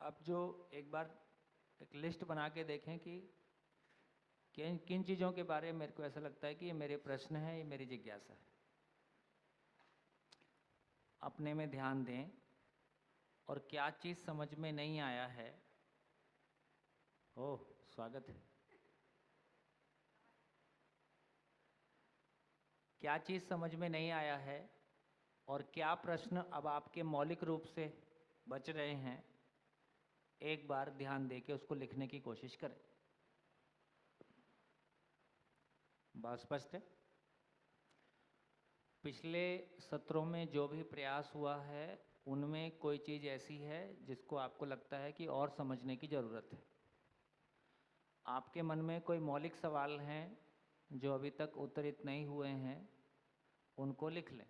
अब जो एक बार एक लिस्ट बना के देखें कि किन किन चीज़ों के बारे में मेरे को ऐसा लगता है कि ये मेरे प्रश्न है, ये मेरी जिज्ञासा है। अपने में ध्यान दें और क्या चीज़ समझ में नहीं आया है। ओह, स्वागत है। क्या चीज़ समझ में नहीं आया है और क्या प्रश्न अब आपके मौलिक रूप से बच रहे हैं, एक बार ध्यान दे के उसको लिखने की कोशिश करें। बात स्पष्ट है? पिछले सत्रों में जो भी प्रयास हुआ है उनमें कोई चीज़ ऐसी है जिसको आपको लगता है कि और समझने की ज़रूरत है। आपके मन में कोई मौलिक सवाल हैं जो अभी तक उत्तरित नहीं हुए हैं, उनको लिख लें।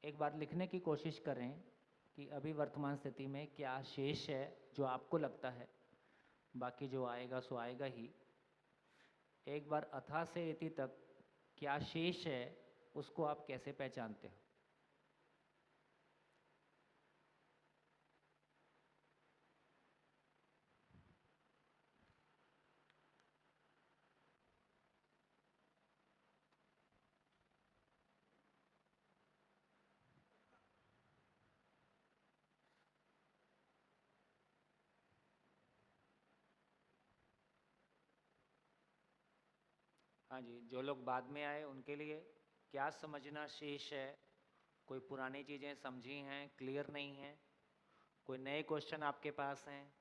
एक बार लिखने की कोशिश करें कि अभी वर्तमान स्थिति में क्या शेष है जो आपको लगता है, बाकी जो आएगा सो आएगा ही। एक बार अथा से इति तक क्या शेष है उसको आप कैसे पहचानते हो? हाँ जी, जो लोग बाद में आए उनके लिए क्या समझना शेष है? कोई पुरानी चीज़ें समझी हैं, क्लियर नहीं हैं? कोई नए क्वेश्चन आपके पास हैं?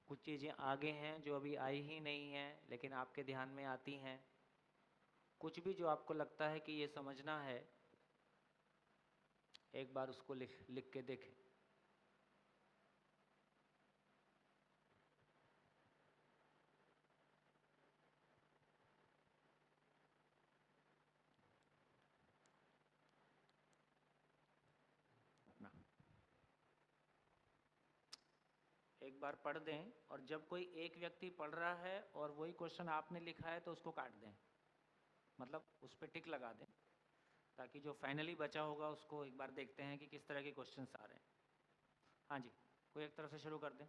कुछ चीज़ें आगे हैं जो अभी आई ही नहीं हैं लेकिन आपके ध्यान में आती हैं? कुछ भी जो आपको लगता है कि ये समझना है, एक बार उसको लिख लिख के देखें। अपना एक बार पढ़ दें और जब कोई एक व्यक्ति पढ़ रहा है और वही क्वेश्चन आपने लिखा है तो उसको काट दें, मतलब उस पर टिक लगा दें, ताकि जो फाइनली बचा होगा उसको एक बार देखते हैं कि किस तरह के क्वेश्चंस आ रहे हैं। हाँ जी, कोई एक तरफ से शुरू कर दें।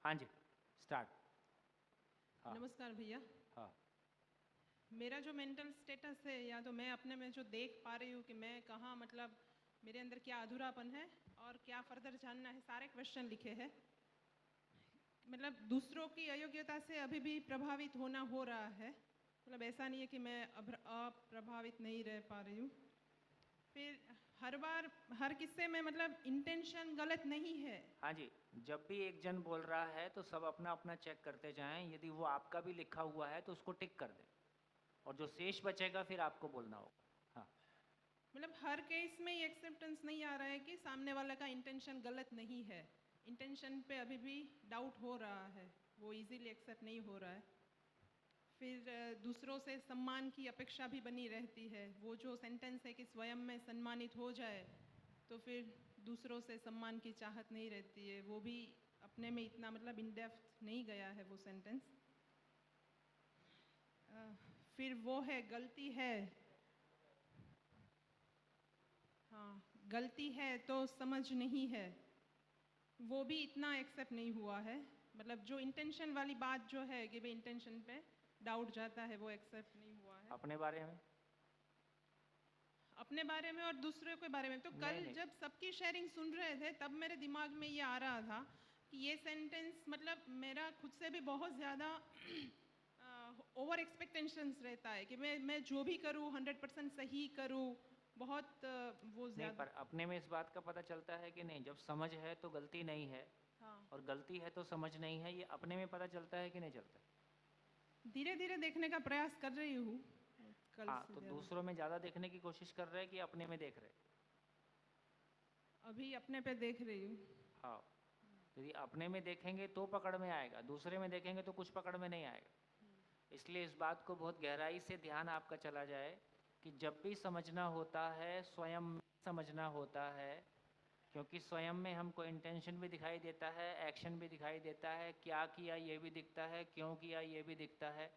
हाँ जी, स्टार्ट। हाँ नमस्कार भैया। हाँ। मेरा जो मेंटल स्टेटस है या तो मैं अपने में जो देख पा रही हूँ कि मैं कहाँ मतलब मेरे अंदर क्या अधूरापन है और क्या फर्दर जानना है, सारे क्वेश्चन लिखे हैं। मतलब दूसरों की अयोग्यता से अभी भी प्रभावित होना हो रहा है। मतलब ऐसा नहीं है कि मैं अप्रभावित नहीं रह पा रही हूँ। फिर हर बार हर किस्से में मतलब इंटेंशन गलत नहीं है। हाँ जी, जब भी एक जन बोल रहा है तो सब अपना अपना चेक करते जाएं। यदि वो आपका भी लिखा हुआ है तो उसको टिक कर दें और जो शेष बचेगा फिर आपको बोलना होगा। हाँ, मतलब हर केस में ये एक्सेप्टेंस नहीं आ रहा है कि सामने वाला का इंटेंशन गलत नहीं है। इंटेंशन पे अभी भी डाउट हो रहा है, वो इजीली एक्सेप्ट नहीं हो रहा है। फिर दूसरों से सम्मान की अपेक्षा भी बनी रहती है। वो जो सेंटेंस है कि स्वयं में सम्मानित हो जाए तो फिर दूसरों से सम्मान की चाहत नहीं रहती है, वो भी अपने में इतना मतलब इन डेप्थ नहीं गया है वो सेंटेंस। फिर वो है गलती है। हाँ, गलती है तो समझ नहीं है, वो भी इतना एक्सेप्ट नहीं हुआ है। मतलब जो इंटेंशन वाली बात जो है कि भाई इंटेंशन पे डाउट जाता है, वो एक्सेप्ट नहीं हुआ है। अपने बारे में? अपने बारे में और दूसरों के बारे में तो नहीं कल नहीं, जब सबकी शेयरिंग सुन रहे थे तब मेरे दिमाग में ये आ रहा था कि ये सेंटेंस मतलब मेरा खुद से भी बहुत ज़्यादा ओवर एक्सपेक्टेशंस रहता है कि मैं जो भी करूँ 100% सही करूँ। बहुत वो नहीं, ज़्यादा। पर अपने में इस बात का पता चलता है कि नहीं, जब समझ है तो गलती नहीं है हाँ, और गलती है तो समझ नहीं है, ये अपने में पता चलता है कि नहीं चलता? धीरे धीरे देखने का प्रयास कर रही हूँ कल हाँ, से तो ज़्यादा। दूसरों में ज़्यादा देखने की कोशिश कर रहे हैं कि अपने में देख रहे? अभी अपने पे देख रही हूँ। हाँ, यदि अपने में देखेंगे तो पकड़ में आएगा, दूसरे में देखेंगे तो कुछ पकड़ में नहीं आएगा। इसलिए इस बात को बहुत गहराई से ध्यान आपका चला जाए कि जब भी समझना होता है स्वयं में समझना होता है, क्योंकि स्वयं में हमको इंटेंशन भी दिखाई देता है, एक्शन भी दिखाई देता है, क्या किया ये भी दिखता है, क्यों किया ये भी दिखता है,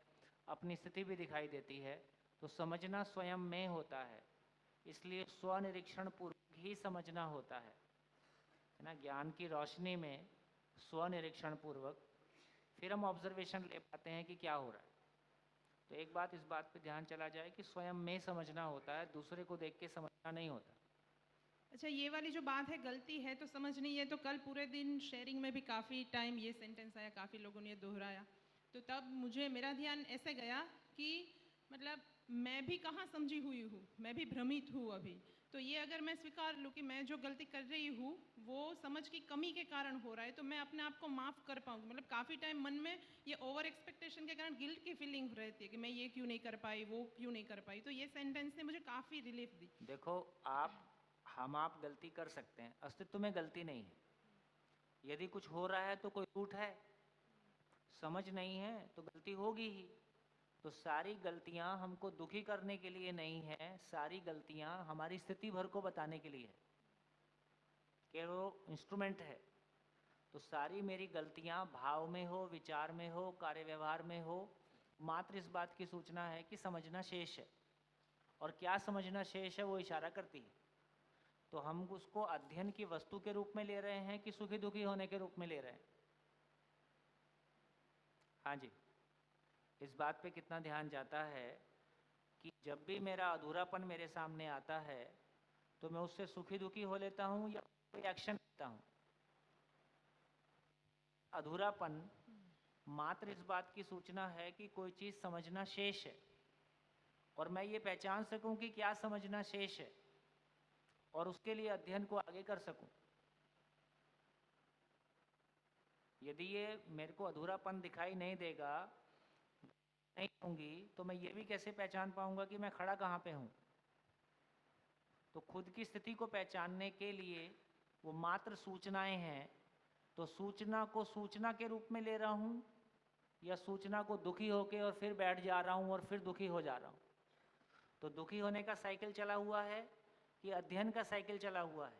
अपनी स्थिति भी दिखाई देती है। तो समझना स्वयं में होता है, इसलिए स्वनिरीक्षण पूर्वक ही समझना होता है ना। ज्ञान की रोशनी में स्वनिरीक्षण पूर्वक, फिर हम ऑब्जर्वेशन ले पाते हैं कि क्या हो रहा है। तो एक बात इस बात पे ध्यान चला जाए कि स्वयं में समझना होता है, दूसरे को देख के समझना नहीं होता। अच्छा, ये वाली जो बात है गलती है तो समझनी है, तो कल पूरे दिन शेयरिंग में भी काफ़ी टाइम ये सेंटेंस आया, काफ़ी लोगों ने ये दोहराया, तो तब मुझे मेरा ध्यान ऐसे गया कि मतलब मैं भी कहाँ समझी हुई हूँ, मैं भी भ्रमित हूँ अभी। तो ये अगर मैं स्वीकार लूँ कि मैं जो गलती कर रही हूँ वो समझ की कमी के कारण हो रहा है, तो मैं अपने आप को माफ़ कर पाऊँगी। मतलब काफ़ी टाइम मन में ये ओवर एक्सपेक्टेशन के कारण गिल्ट की फीलिंग रहती है कि मैं ये क्यों नहीं कर पाई, वो क्यों नहीं कर पाई। तो ये सेंटेंस ने मुझे काफ़ी रिलीफ दी। देखो, आप गलती कर सकते हैं, अस्तित्व में गलती नहीं है। यदि कुछ हो रहा है तो कोई रूट है, समझ नहीं है तो गलती होगी ही। तो सारी गलतियां हमको दुखी करने के लिए नहीं है, सारी गलतियां हमारी स्थिति भर को बताने के लिए है, कि वो इंस्ट्रूमेंट है। तो सारी मेरी गलतियां भाव में हो, विचार में हो, कार्य व्यवहार में हो, मात्र इस बात की सूचना है कि समझना शेष है। और क्या समझना शेष है वो इशारा करती है। तो हम उसको अध्ययन की वस्तु के रूप में ले रहे हैं कि सुखी दुखी होने के रूप में ले रहे हैं? हाँ जी, इस बात पे कितना ध्यान जाता है कि जब भी मेरा अधूरापन मेरे सामने आता है तो मैं उससे सुखी दुखी हो लेता हूँ या कोई एक्शन लेता हूँ। अधूरापन मात्र इस बात की सूचना है कि कोई चीज़ समझना शेष है, और मैं ये पहचान सकूं कि क्या समझना शेष है और उसके लिए अध्ययन को आगे कर सकूं। यदि ये मेरे को अधूरापन दिखाई नहीं देगा, नहीं होंगी, तो मैं ये भी कैसे पहचान पाऊंगा कि मैं खड़ा कहाँ पे हूँ। तो खुद की स्थिति को पहचानने के लिए वो मात्र सूचनाएं हैं। तो सूचना को सूचना के रूप में ले रहा हूँ या सूचना को दुखी होके और फिर बैठ जा रहा हूँ और फिर दुखी हो जा रहा हूँ। तो दुखी होने का साइकिल चला हुआ है कि अध्ययन का साइकिल चला हुआ है,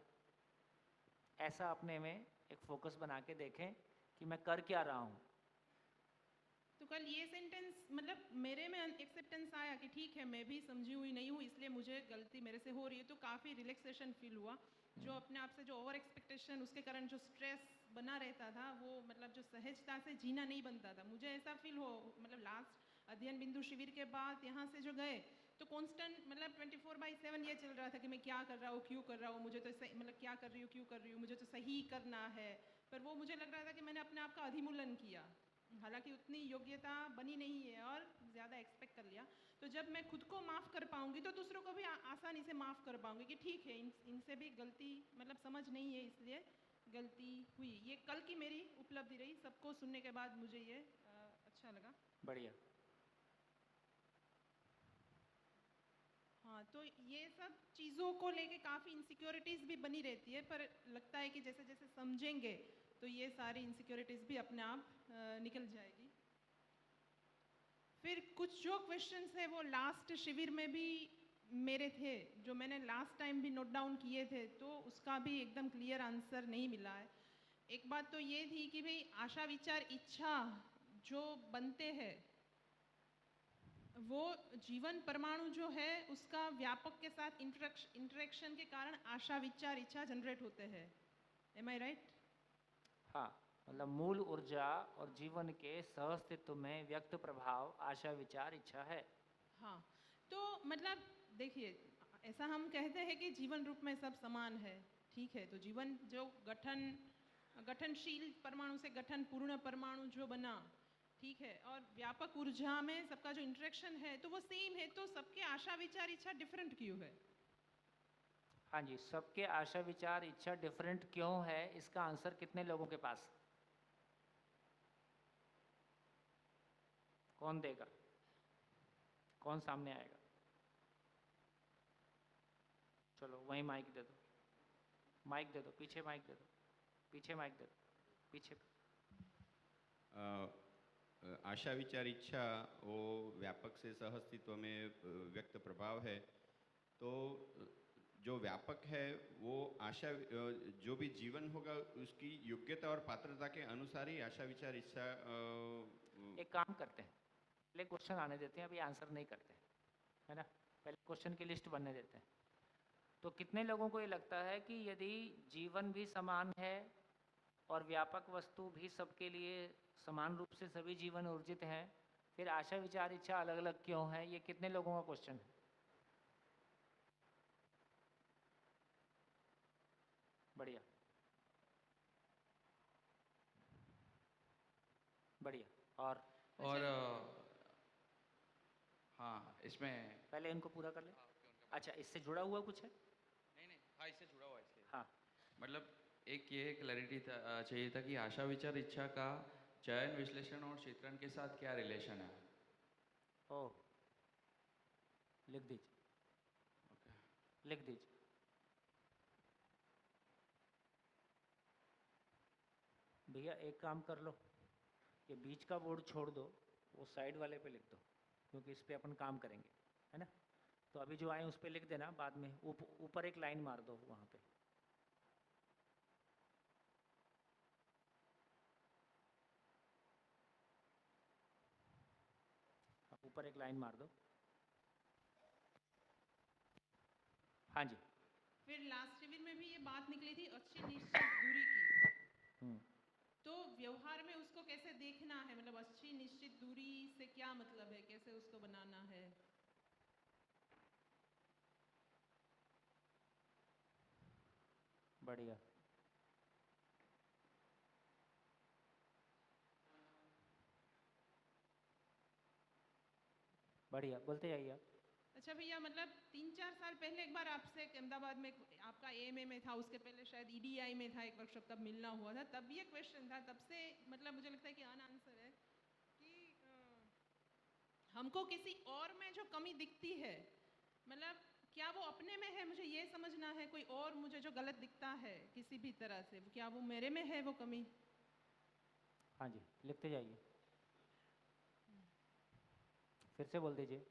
ऐसा अपने में एक फोकस बना के देखें कि मैं कर क्या रहा हूँ। तो कल ये सेंटेंस मतलब मेरे में एक्सेप्टेंस आया कि ठीक है, मैं भी समझी हुई नहीं हूँ, इसलिए मुझे गलती मेरे से हो रही है, तो काफ़ी रिलैक्सेशन फील हुआ। जो अपने आप से जो ओवर एक्सपेक्टेशन, उसके कारण जो स्ट्रेस बना रहता था, वो मतलब जो सहजता से जीना नहीं बनता था, मुझे ऐसा फील हो। मतलब लास्ट अध्ययन बिंदु शिविर के बाद यहाँ से जो गए तो कांस्टेंट मतलब 24/7 ये चल रहा था कि मैं क्या कर रहा हूँ, क्यों कर रहा हूँ, मुझे तो सही, मतलब क्या कर रही हूँ, क्यों कर रही हूँ, मुझे तो सही करना है। पर वो मुझे लग रहा था कि मैंने अपने आप का अधिमूल्यन किया, हालांकि उतनी योग्यता बनी नहीं है और ज़्यादा एक्सपेक्ट कर लिया। तो जब मैं खुद को माफ़ कर पाऊंगी तो दूसरों को भी आसानी से माफ़ कर पाऊंगी कि ठीक है, इनसे भी गलती मतलब समझ नहीं है, इसलिए गलती हुई। ये कल की मेरी उपलब्धि रही। सबको सुनने के बाद मुझे ये अच्छा लगा। बढ़िया। हाँ, तो ये सब चीज़ों को लेके काफ़ी इनसिक्योरिटीज़ भी बनी रहती है, पर लगता है कि जैसे जैसे समझेंगे तो ये सारी इनसिक्योरिटीज़ भी अपने आप निकल जाएगी। फिर कुछ जो क्वेश्चंस है वो लास्ट शिविर में भी मेरे थे, जो मैंने लास्ट टाइम भी नोट डाउन किए थे, तो उसका भी एकदम क्लियर आंसर नहीं मिला है। एक बात तो ये थी कि भाई आशा विचार इच्छा जो बनते हैं, वो जीवन परमाणु जो है उसका व्यापक के साथ इंटरेक्शन के कारण आशा विचार इच्छा जनरेट होते हैं। एम आई राइट? हाँ, मतलब मूल ऊर्जा और जीवन के सहअस्तित्व में व्यक्त प्रभाव आशा विचार इच्छा है। हाँ, तो मतलब देखिए, ऐसा हम कहते हैं कि जीवन रूप में सब समान है, ठीक है। तो जीवन जो गठनशील परमाणु से गठन पूर्ण परमाणु जो बना, ठीक है, और व्यापक ऊर्जा में सबका जो इंटरेक्शन है तो वो सेम है, तो सबके आशा विचार इच्छा डिफरेंट क्यों है? हाँ जी, सबके आशा विचार इच्छा डिफरेंट क्यों है, इसका आंसर कितने लोगों के पास? कौन देगा? कौन सामने आएगा? चलो वहीं माइक दे दो, माइक दे दो, पीछे माइक दे दो, पीछे माइक दे दो, पीछे। आशा विचार इच्छा वो व्यापक से सहअस्तित्व में व्यक्त प्रभाव है। तो जो व्यापक है वो आशा जो भी जीवन होगा उसकी योग्यता और पात्रता के अनुसार ही आशा विचार इच्छा एक काम करते हैं, पहले क्वेश्चन आने देते हैं, अभी आंसर नहीं करते हैं, है ना। पहले क्वेश्चन की लिस्ट बनने देते हैं। तो कितने लोगों को ये लगता है कि यदि जीवन भी समान है और व्यापक वस्तु भी सबके लिए समान रूप से सभी जीवन ऊर्जित हैं, फिर आशा विचार इच्छा अलग अलग क्यों है? ये कितने लोगों का क्वेश्चन है? बढ़िया बढ़िया। और हाँ, इसमें पहले इनको पूरा कर ले। अच्छा, इससे जुड़ा हुआ कुछ है? नहीं, हाँ, इससे जुड़ा हुआ है इसलिए। हाँ, मतलब एक ये क्लैरिटी चाहिए था कि आशा विचार इच्छा का चयन विश्लेषण और चित्रण के साथ क्या रिलेशन है? ओह, लिख दीजिए, ओके। लिख दीजिए। भैया एक काम कर लो, ये बीच का बोर्ड छोड़ दो, वो साइड वाले पे लिख दो, क्योंकि इस पे अपन काम करेंगे, है ना? तो अभी जो आए उस पे लिख देना, बाद में ऊपर एक लाइन मार दो वहाँ पे। ऊपर एक लाइन मार दो। हाँ जी। फिर लास्ट शिविर में भी ये बात निकली थी अच्छी निश्चित दूरी की, तो व्यवहार में उसको कैसे देखना है? मतलब अच्छी निश्चित दूरी से क्या मतलब है, कैसे उसको बनाना है? बढ़िया बढ़िया, बोलते जाइए आप। अच्छा भैया, मतलब 3-4 साल पहले एक बार आपसे अहमदाबाद में आपका एएमए में था, उसके पहले शायद ईडीआई में था एक वर्कशॉप, तब मिलना हुआ था, तब ये क्वेश्चन था, तब से मतलब मुझे लगता है कि अनआंसर है कि हमको किसी और में जो कमी दिखती है, मतलब क्या वो अपने में है, मुझे ये समझना है, कोई और मुझे जो गलत दिखता है किसी भी तरह से, क्या वो मेरे में है वो कमी? हाँ जी, लिखते जाइए, फिर से बोल दीजिए।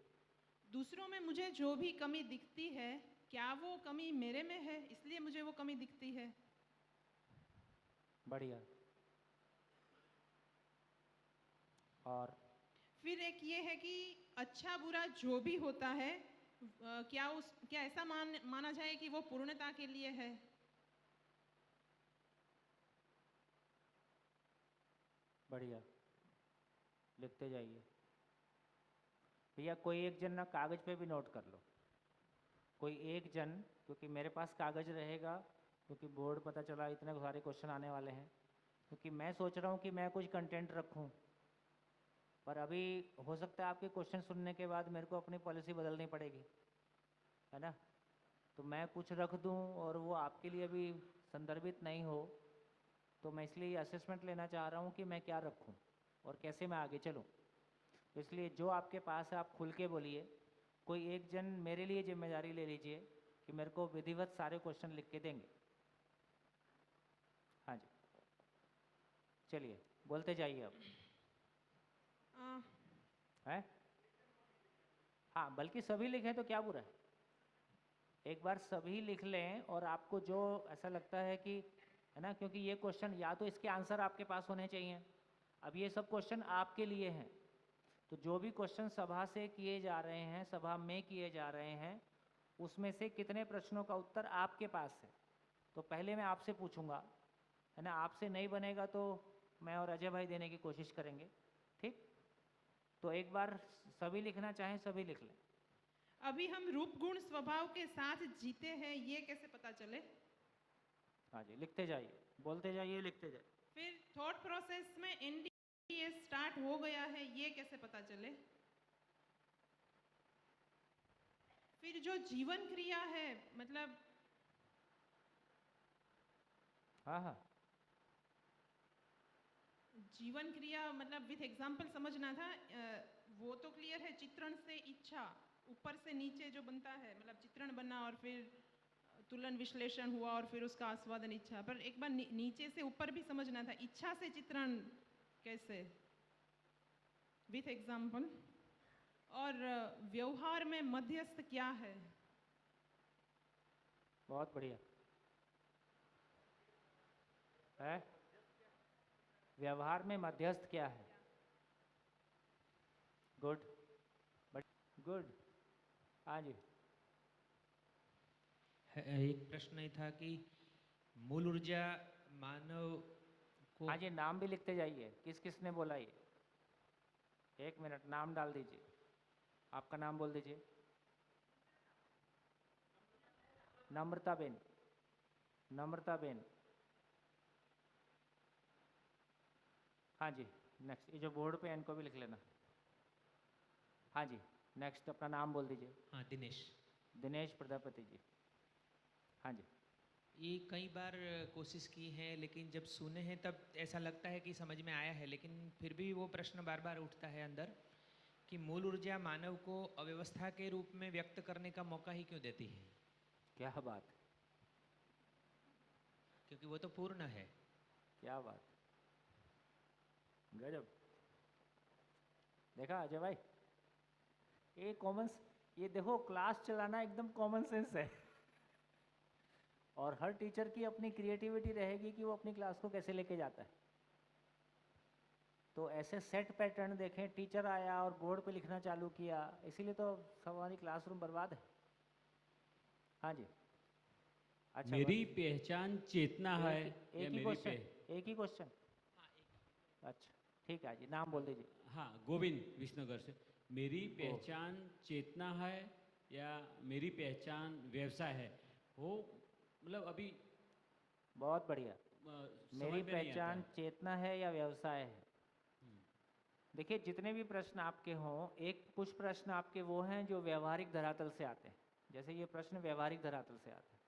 दूसरों में मुझे जो भी कमी दिखती है, क्या वो कमी मेरे में है, इसलिए मुझे वो कमी दिखती है? बढ़िया। और फिर एक ये है कि अच्छा बुरा जो भी होता है, क्या ऐसा माना जाए कि वो पूर्णता के लिए है? बढ़िया, लिखते जाइए। भैया कोई एक जन ना कागज़ पे भी नोट कर लो, कोई एक जन, क्योंकि मेरे पास कागज़ रहेगा, क्योंकि बोर्ड पता चला इतने सारे क्वेश्चन आने वाले हैं, क्योंकि मैं सोच रहा हूँ कि मैं कुछ कंटेंट रखूँ, पर अभी हो सकता है आपके क्वेश्चन सुनने के बाद मेरे को अपनी पॉलिसी बदलनी पड़ेगी, है ना? तो मैं कुछ रख दूँ और वो आपके लिए भी संदर्भित नहीं हो, तो मैं इसलिए असेसमेंट लेना चाह रहा हूँ कि मैं क्या रखूँ और कैसे मैं आगे चलूँ। तो इसलिए जो आपके पास है आप खुल के बोलिए। कोई एक जन मेरे लिए जिम्मेदारी ले लीजिए कि मेरे को विधिवत सारे क्वेश्चन लिख के देंगे। हाँ जी, चलिए बोलते जाइए अब। आ, है? हाँ, बल्कि सभी लिखें तो क्या बुरा है, एक बार सभी लिख लें और आपको जो ऐसा लगता है कि, है ना, क्योंकि ये क्वेश्चन या तो इसके आंसर आपके पास होने चाहिए। अब ये सब क्वेश्चन आपके लिए हैं, तो जो भी क्वेश्चन सभा से किए जा रहे हैं, सभा में किए जा रहे हैं, उसमें से कितने प्रश्नों का उत्तर आपके पास है, तो पहले मैं आपसे पूछूंगा, है ना? आपसे नहीं बनेगा तो मैं और अजय भाई देने की कोशिश करेंगे, ठीक? तो एक बार सभी लिखना चाहें सभी लिख लें। अभी हम रूप गुण स्वभाव के साथ जीते हैं, ये कैसे पता चले? हाँ जी, लिखते जाइए, बोलते जाइए, लिखते जाइए। फिर थॉट प्रोसेस में एनडीए स्टार्ट हो गया है, ये कैसे पता चले? फिर जो जीवन क्रिया है, मतलब हाँ हाँ, जीवन क्रिया मतलब विथ एग्जाम्पल समझना था। वो तो क्लियर है, चित्रण से इच्छा, ऊपर से नीचे जो बनता है, मतलब चित्रण बना और फिर तुलन विश्लेषण हुआ और फिर उसका आस्वादन इच्छा, पर एक बार नीचे से ऊपर भी समझना था, इच्छा से चित्रण कैसे, विथ एग्जाम्पल। और व्यवहार में मध्यस्थ क्या है? बहुत बढ़िया है। व्यवहार में मध्यस्थ क्या है? Good, good. हाँ जी, एक प्रश्न ये था कि मूल ऊर्जा मानव को हाँ जी, नाम भी लिखते जाइए, किस किस ने बोला ये। 1 मिनट, नाम डाल दीजिए, आपका नाम बोल दीजिए। नम्रता बेन, नम्रता बेन। हाँ जी, नेक्स्ट, ये जो बोर्ड पे है इनको भी लिख लेना। हाँ जी, नेक्स्ट अपना नाम बोल दीजिए। हाँ, दिनेश। दिनेश प्रजापति जी। हाँ जी। ये कई बार कोशिश की है, लेकिन जब सुने हैं तब ऐसा लगता है कि समझ में आया है, लेकिन फिर भी वो प्रश्न बार बार उठता है अंदर कि मूल ऊर्जा मानव को अव्यवस्था के रूप में व्यक्त करने का मौका ही क्यों देती है? क्या बात, क्योंकि वो तो पूर्ण है। क्या बात, गजब। देखा अजय भाई, ये कॉमन, ये देखो क्लास चलाना एकदम कॉमन सेंस है। और हर टीचर की अपनी क्रिएटिविटी रहेगी कि वो अपनी क्लास को कैसे लेके जाता है। तो ऐसे सेट पैटर्न देखें, टीचर आया और बोर्ड पे लिखना चालू किया, इसीलिए तो सब हमारी क्लासरूम बर्बाद है। हाँ जी। अच्छा, मेरी बस पहचान चेतना है या एक ही मेरी क्वेश्चन, एक ही क्वेश्चन। अच्छा ठीक है जी, नाम बोल दीजिए। हाँ, गोविंद विष्णुनगर से। मेरी गो। पहचान चेतना है या मेरी पहचान व्यवसाय है, वो मतलब अभी बहुत बढ़िया। मेरी समझ में नहीं आता पहचान है। चेतना है या व्यवसाय है। देखिए, जितने भी प्रश्न आपके हों, एक कुछ प्रश्न आपके वो हैं जो व्यवहारिक धरातल से आते हैं, जैसे ये प्रश्न व्यवहारिक धरातल से आते हैं।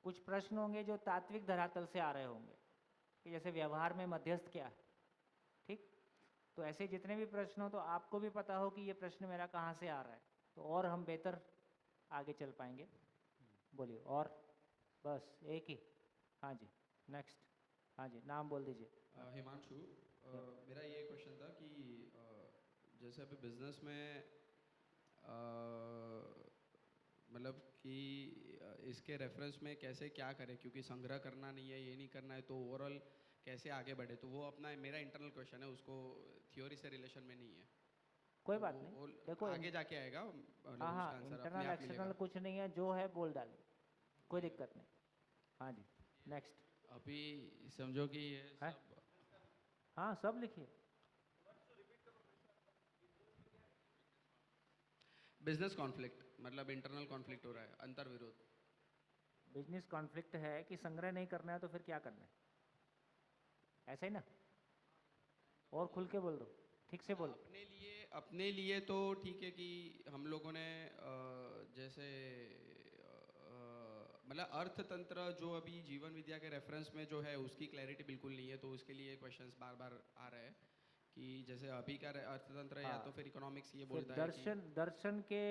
कुछ प्रश्न होंगे जो तात्विक धरातल से आ रहे होंगे, कि जैसे व्यवहार में मध्यस्थ क्या है। ठीक, तो ऐसे जितने भी प्रश्न हो तो आपको भी पता हो कि ये प्रश्न मेरा कहाँ से आ रहा है, तो और हम बेहतर आगे चल पाएंगे। बोलिए। और बस एक ही। हाँ जी, नेक्स्ट। हाँ जी, नाम बोल दीजिए। हिमांशु, मेरा ये क्वेश्चन था कि जैसे अभी बिजनेस में मतलब कि इसके रेफरेंस में कैसे क्या करें, क्योंकि संग्रह करना नहीं है, ये नहीं करना है, तो ओवरऑल कैसे आगे बढ़े, तो वो अपना मेरा इंटरनल क्वेश्चन है, उसको थ्योरी से रिलेशन में नहीं है। कोई तो बात नहीं, वो देखो आगे जाके आएगा, मतलब हाँ हाँ, उसका आंसर अपने इंटरनल आप मिलेगा। एक्सटर्नल कुछ नहीं है, जो है बोल डालिए, कोई दिक्कत नहीं। हाँ जी, नेक्स्ट। अभी समझो कि ये है, सब हाँ सब लिखिए। बिजनेस कॉन्फ्लिक्ट, मतलब इंटरनल कॉन्फ्लिक्ट हो रहा है, अंतर विरोध। बिजनेस कॉन्फ्लिक्ट है कि संग्रह नहीं करना है, तो फिर क्या करना है, ऐसा ही ना। और खुल के बोल दो, ठीक से बोलो। अपने लिए तो ठीक है कि हम लोगों ने जैसे मतलब अर्थतंत्र जो अभी जीवन विद्या के रेफरेंस में जो है उसकी क्लैरिटी बिल्कुल नहीं है, तो उसके लिए क्वेश्चंस बार बार आ रहे हैं कि जैसे अभी का अर्थतंत्र या हाँ, तो फिर इकोनॉमिक्स ये फिर बोलता है कि दर्शन के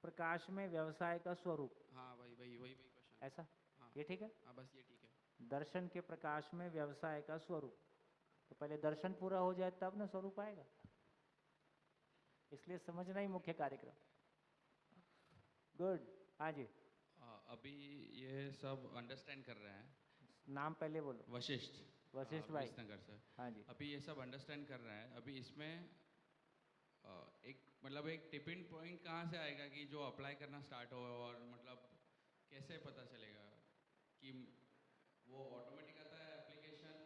प्रकाश में व्यवसाय का स्वरूप, हाँ वही वही वही वही क्वेश्चन। ऐसा, हाँ ये ठीक है। हाँ, बस ये ठीक है। दर्शन के प्रकाश में व्यवसाय का स्वरूप, तो पहले दर्शन पूरा हो जाए तब ना स्वरूप आएगा, इसलिए समझना ही मुख्य कार्यक्रम। गुड। हाँ जी, अभी ये सब अंडरस्टैंड कर रहे हैं। नाम पहले बोलो। वशिष्ठ, वशिष्ठ भाई। विसनगर से। हाँ जी। अभी ये सब अंडरस्टैंड कर रहे हैं, अभी इसमें एक मतलब एक टिपिंग पॉइंट कहाँ से आएगा कि जो अप्लाई करना स्टार्ट हो, और मतलब कैसे पता चलेगा कि वो ऑटोमेटिक आता है एप्लीकेशन,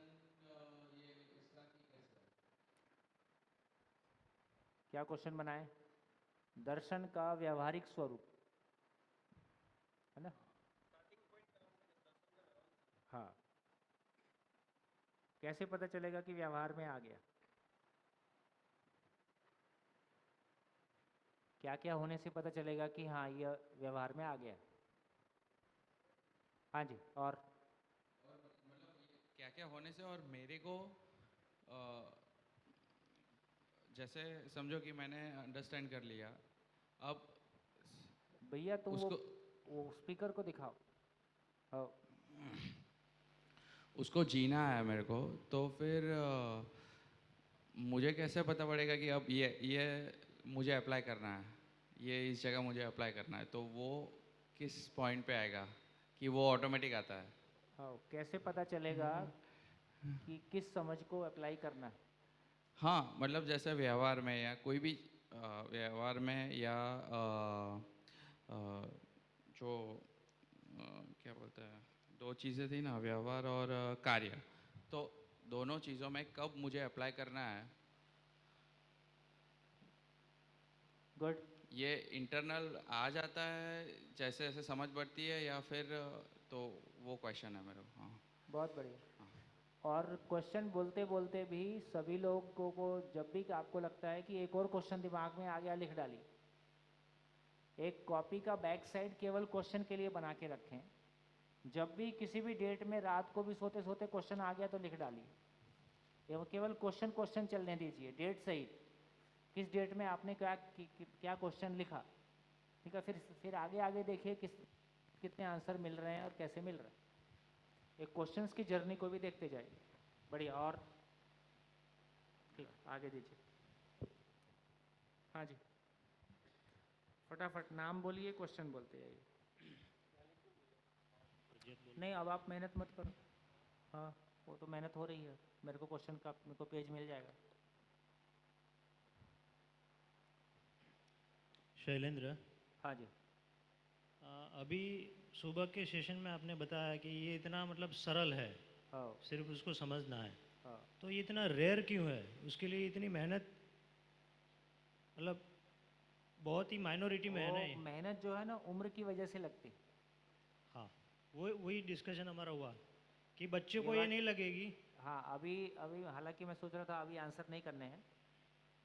ये इसका कि कैसे? क्या क्वेश्चन बनाए, दर्शन का व्यवहारिक स्वरूप, है ना। हाँ, कैसे पता चलेगा कि व्यवहार में आ गया, क्या क्या होने से पता चलेगा कि हाँ ये व्यवहार में आ गया। हाँ जी, और मतलब क्या क्या होने से, और मेरे को जैसे समझो कि मैंने अंडरस्टैंड कर लिया, अब भैया तुम उसको वो स्पीकर को दिखाओ। हाँ, उसको जीना है मेरे को, तो फिर मुझे कैसे पता पड़ेगा कि अब ये मुझे अप्लाई करना है, ये इस जगह मुझे अप्लाई करना है, तो वो किस पॉइंट पे आएगा कि वो ऑटोमेटिक आता है? हाँ, कैसे पता चलेगा कि किस समझ को अप्लाई करना है। हाँ, मतलब जैसे व्यवहार में या कोई भी व्यवहार में या जो क्या बोलते हैं, दो चीज़ें थी ना, व्यवहार और कार्य। तो दोनों चीज़ों में कब मुझे अप्लाई करना है, गुड। ये इंटरनल आ जाता है जैसे जैसे समझ बढ़ती है, या फिर तो वो क्वेश्चन है मेरा। हाँ बहुत बढ़िया। हाँ। और क्वेश्चन बोलते बोलते भी सभी लोगों को जब भी आपको लगता है कि एक और क्वेश्चन दिमाग में आ गया, लिख डालिए। एक कॉपी का बैक साइड केवल क्वेश्चन के लिए बना के रखें। जब भी किसी भी डेट में रात को भी सोते सोते क्वेश्चन आ गया तो लिख डालिए। ये केवल क्वेश्चन क्वेश्चन चलने दीजिए, डेट सहित किस डेट में आपने क्या क्वेश्चन लिखा। ठीक है, फिर आगे आगे देखिए कितने आंसर मिल रहे हैं और कैसे मिल रहे हैं। एक क्वेश्चंस की जर्नी को भी देखते जाइए। बढ़िया। और ठीक, आगे दीजिए। हाँ जी, फटाफट नाम बोलिए, क्वेश्चन बोलते जाइए। नहीं, अब आप मेहनत मत करो। हाँ, वो तो मेहनत हो रही है। मेरे को क्वेश्चन का मेरे को पेज मिल जाएगा। शैलेंद्र, हाँ जी। अभी सुबह के सेशन में आपने बताया कि ये इतना मतलब सरल है, हाँ सिर्फ उसको समझना है। हाँ। तो ये इतना रेयर क्यों है? उसके लिए इतनी मेहनत, मतलब बहुत ही माइनॉरिटी में है ना ये। मेहनत जो है ना उम्र की वजह से लगती। हाँ, वही डिस्कशन हमारा हुआ कि बच्चे ये को ये बात- नहीं लगेगी। हाँ, अभी अभी हालांकि मैं सोच रहा था अभी आंसर नहीं करने हैं,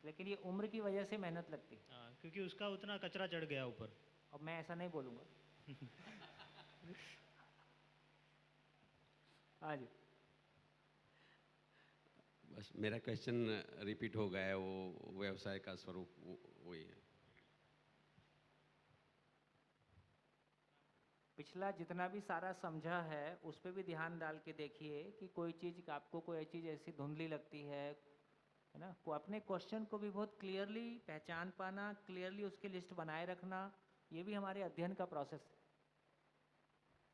लेकिन ये उम्र की वजह से मेहनत लगती। हाँ, क्योंकि उसका उतना कचरा चढ़ गया ऊपर। अब मैं ऐसा नहीं बोलूँगा। हाँ जी। बस मेरा क्वेश्चन रिपीट हो गया है, वो व्यवसाय का स्वरूप वही है। पिछला जितना भी सारा समझा है उस पर भी ध्यान डाल के देखिए कि कोई चीज़ आपको कोई चीज़ ऐसी धुंधली लगती है ना। को अपने क्वेश्चन को भी बहुत क्लियरली पहचान पाना, क्लियरली उसकी लिस्ट बनाए रखना, ये भी हमारे अध्ययन का प्रोसेस है।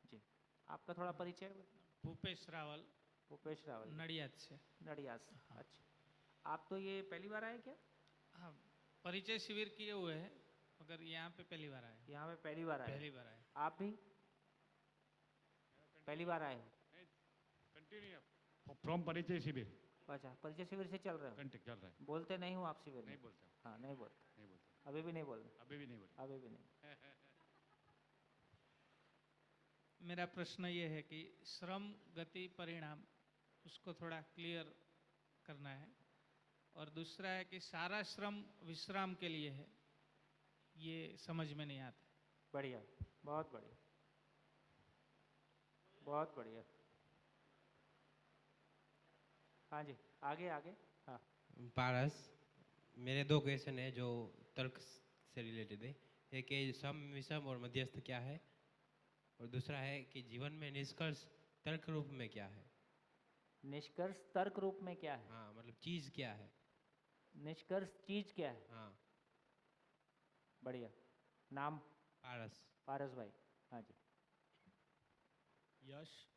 जी, आपका थोड़ा परिचय। भूपेश रावल, भूपेश रावल, नडियाद से। नडियाद से। अच्छा, आप तो ये पहली बार आए क्या? हाँ, परिचय शिविर किए हुए हैं मगर यहाँ पे पहली बार आए। यहाँ पे पहली बार आए? पहली बार आए। आप भी पहली बार आए हो? फ्रॉम परिचय शिविर। अच्छा, परिचय शिविर से चल रहे हो? कंटेक्ट चल रहा है। बोलते नहीं हो आप शिविर में? नहीं बोलता। हाँ, नहीं बोलते। नहीं बोलता। अभी भी नहीं बोल रहे? अभी भी नहीं बोलता। अभी भी नहीं। मेरा प्रश्न ये है कि श्रम गति परिणाम उसको थोड़ा क्लियर करना है, और दूसरा है कि सारा श्रम विश्राम के लिए है, ये समझ में नहीं आता। बढ़िया, बहुत बढ़िया, बहुत बढ़िया। हाँ जी, आगे आगे। हाँ, पारस, मेरे दो क्वेश्चन है जो तर्क से रिलेटेड है। एक है सम, विषम और मध्यस्थ क्या है, और दूसरा है कि जीवन में निष्कर्ष तर्क रूप में क्या है। निष्कर्ष तर्क रूप में क्या है? हाँ, मतलब चीज क्या है। निष्कर्ष चीज क्या है? हाँ। बढ़िया। नाम? पारस। पारस भाई। हाँ जी। यश,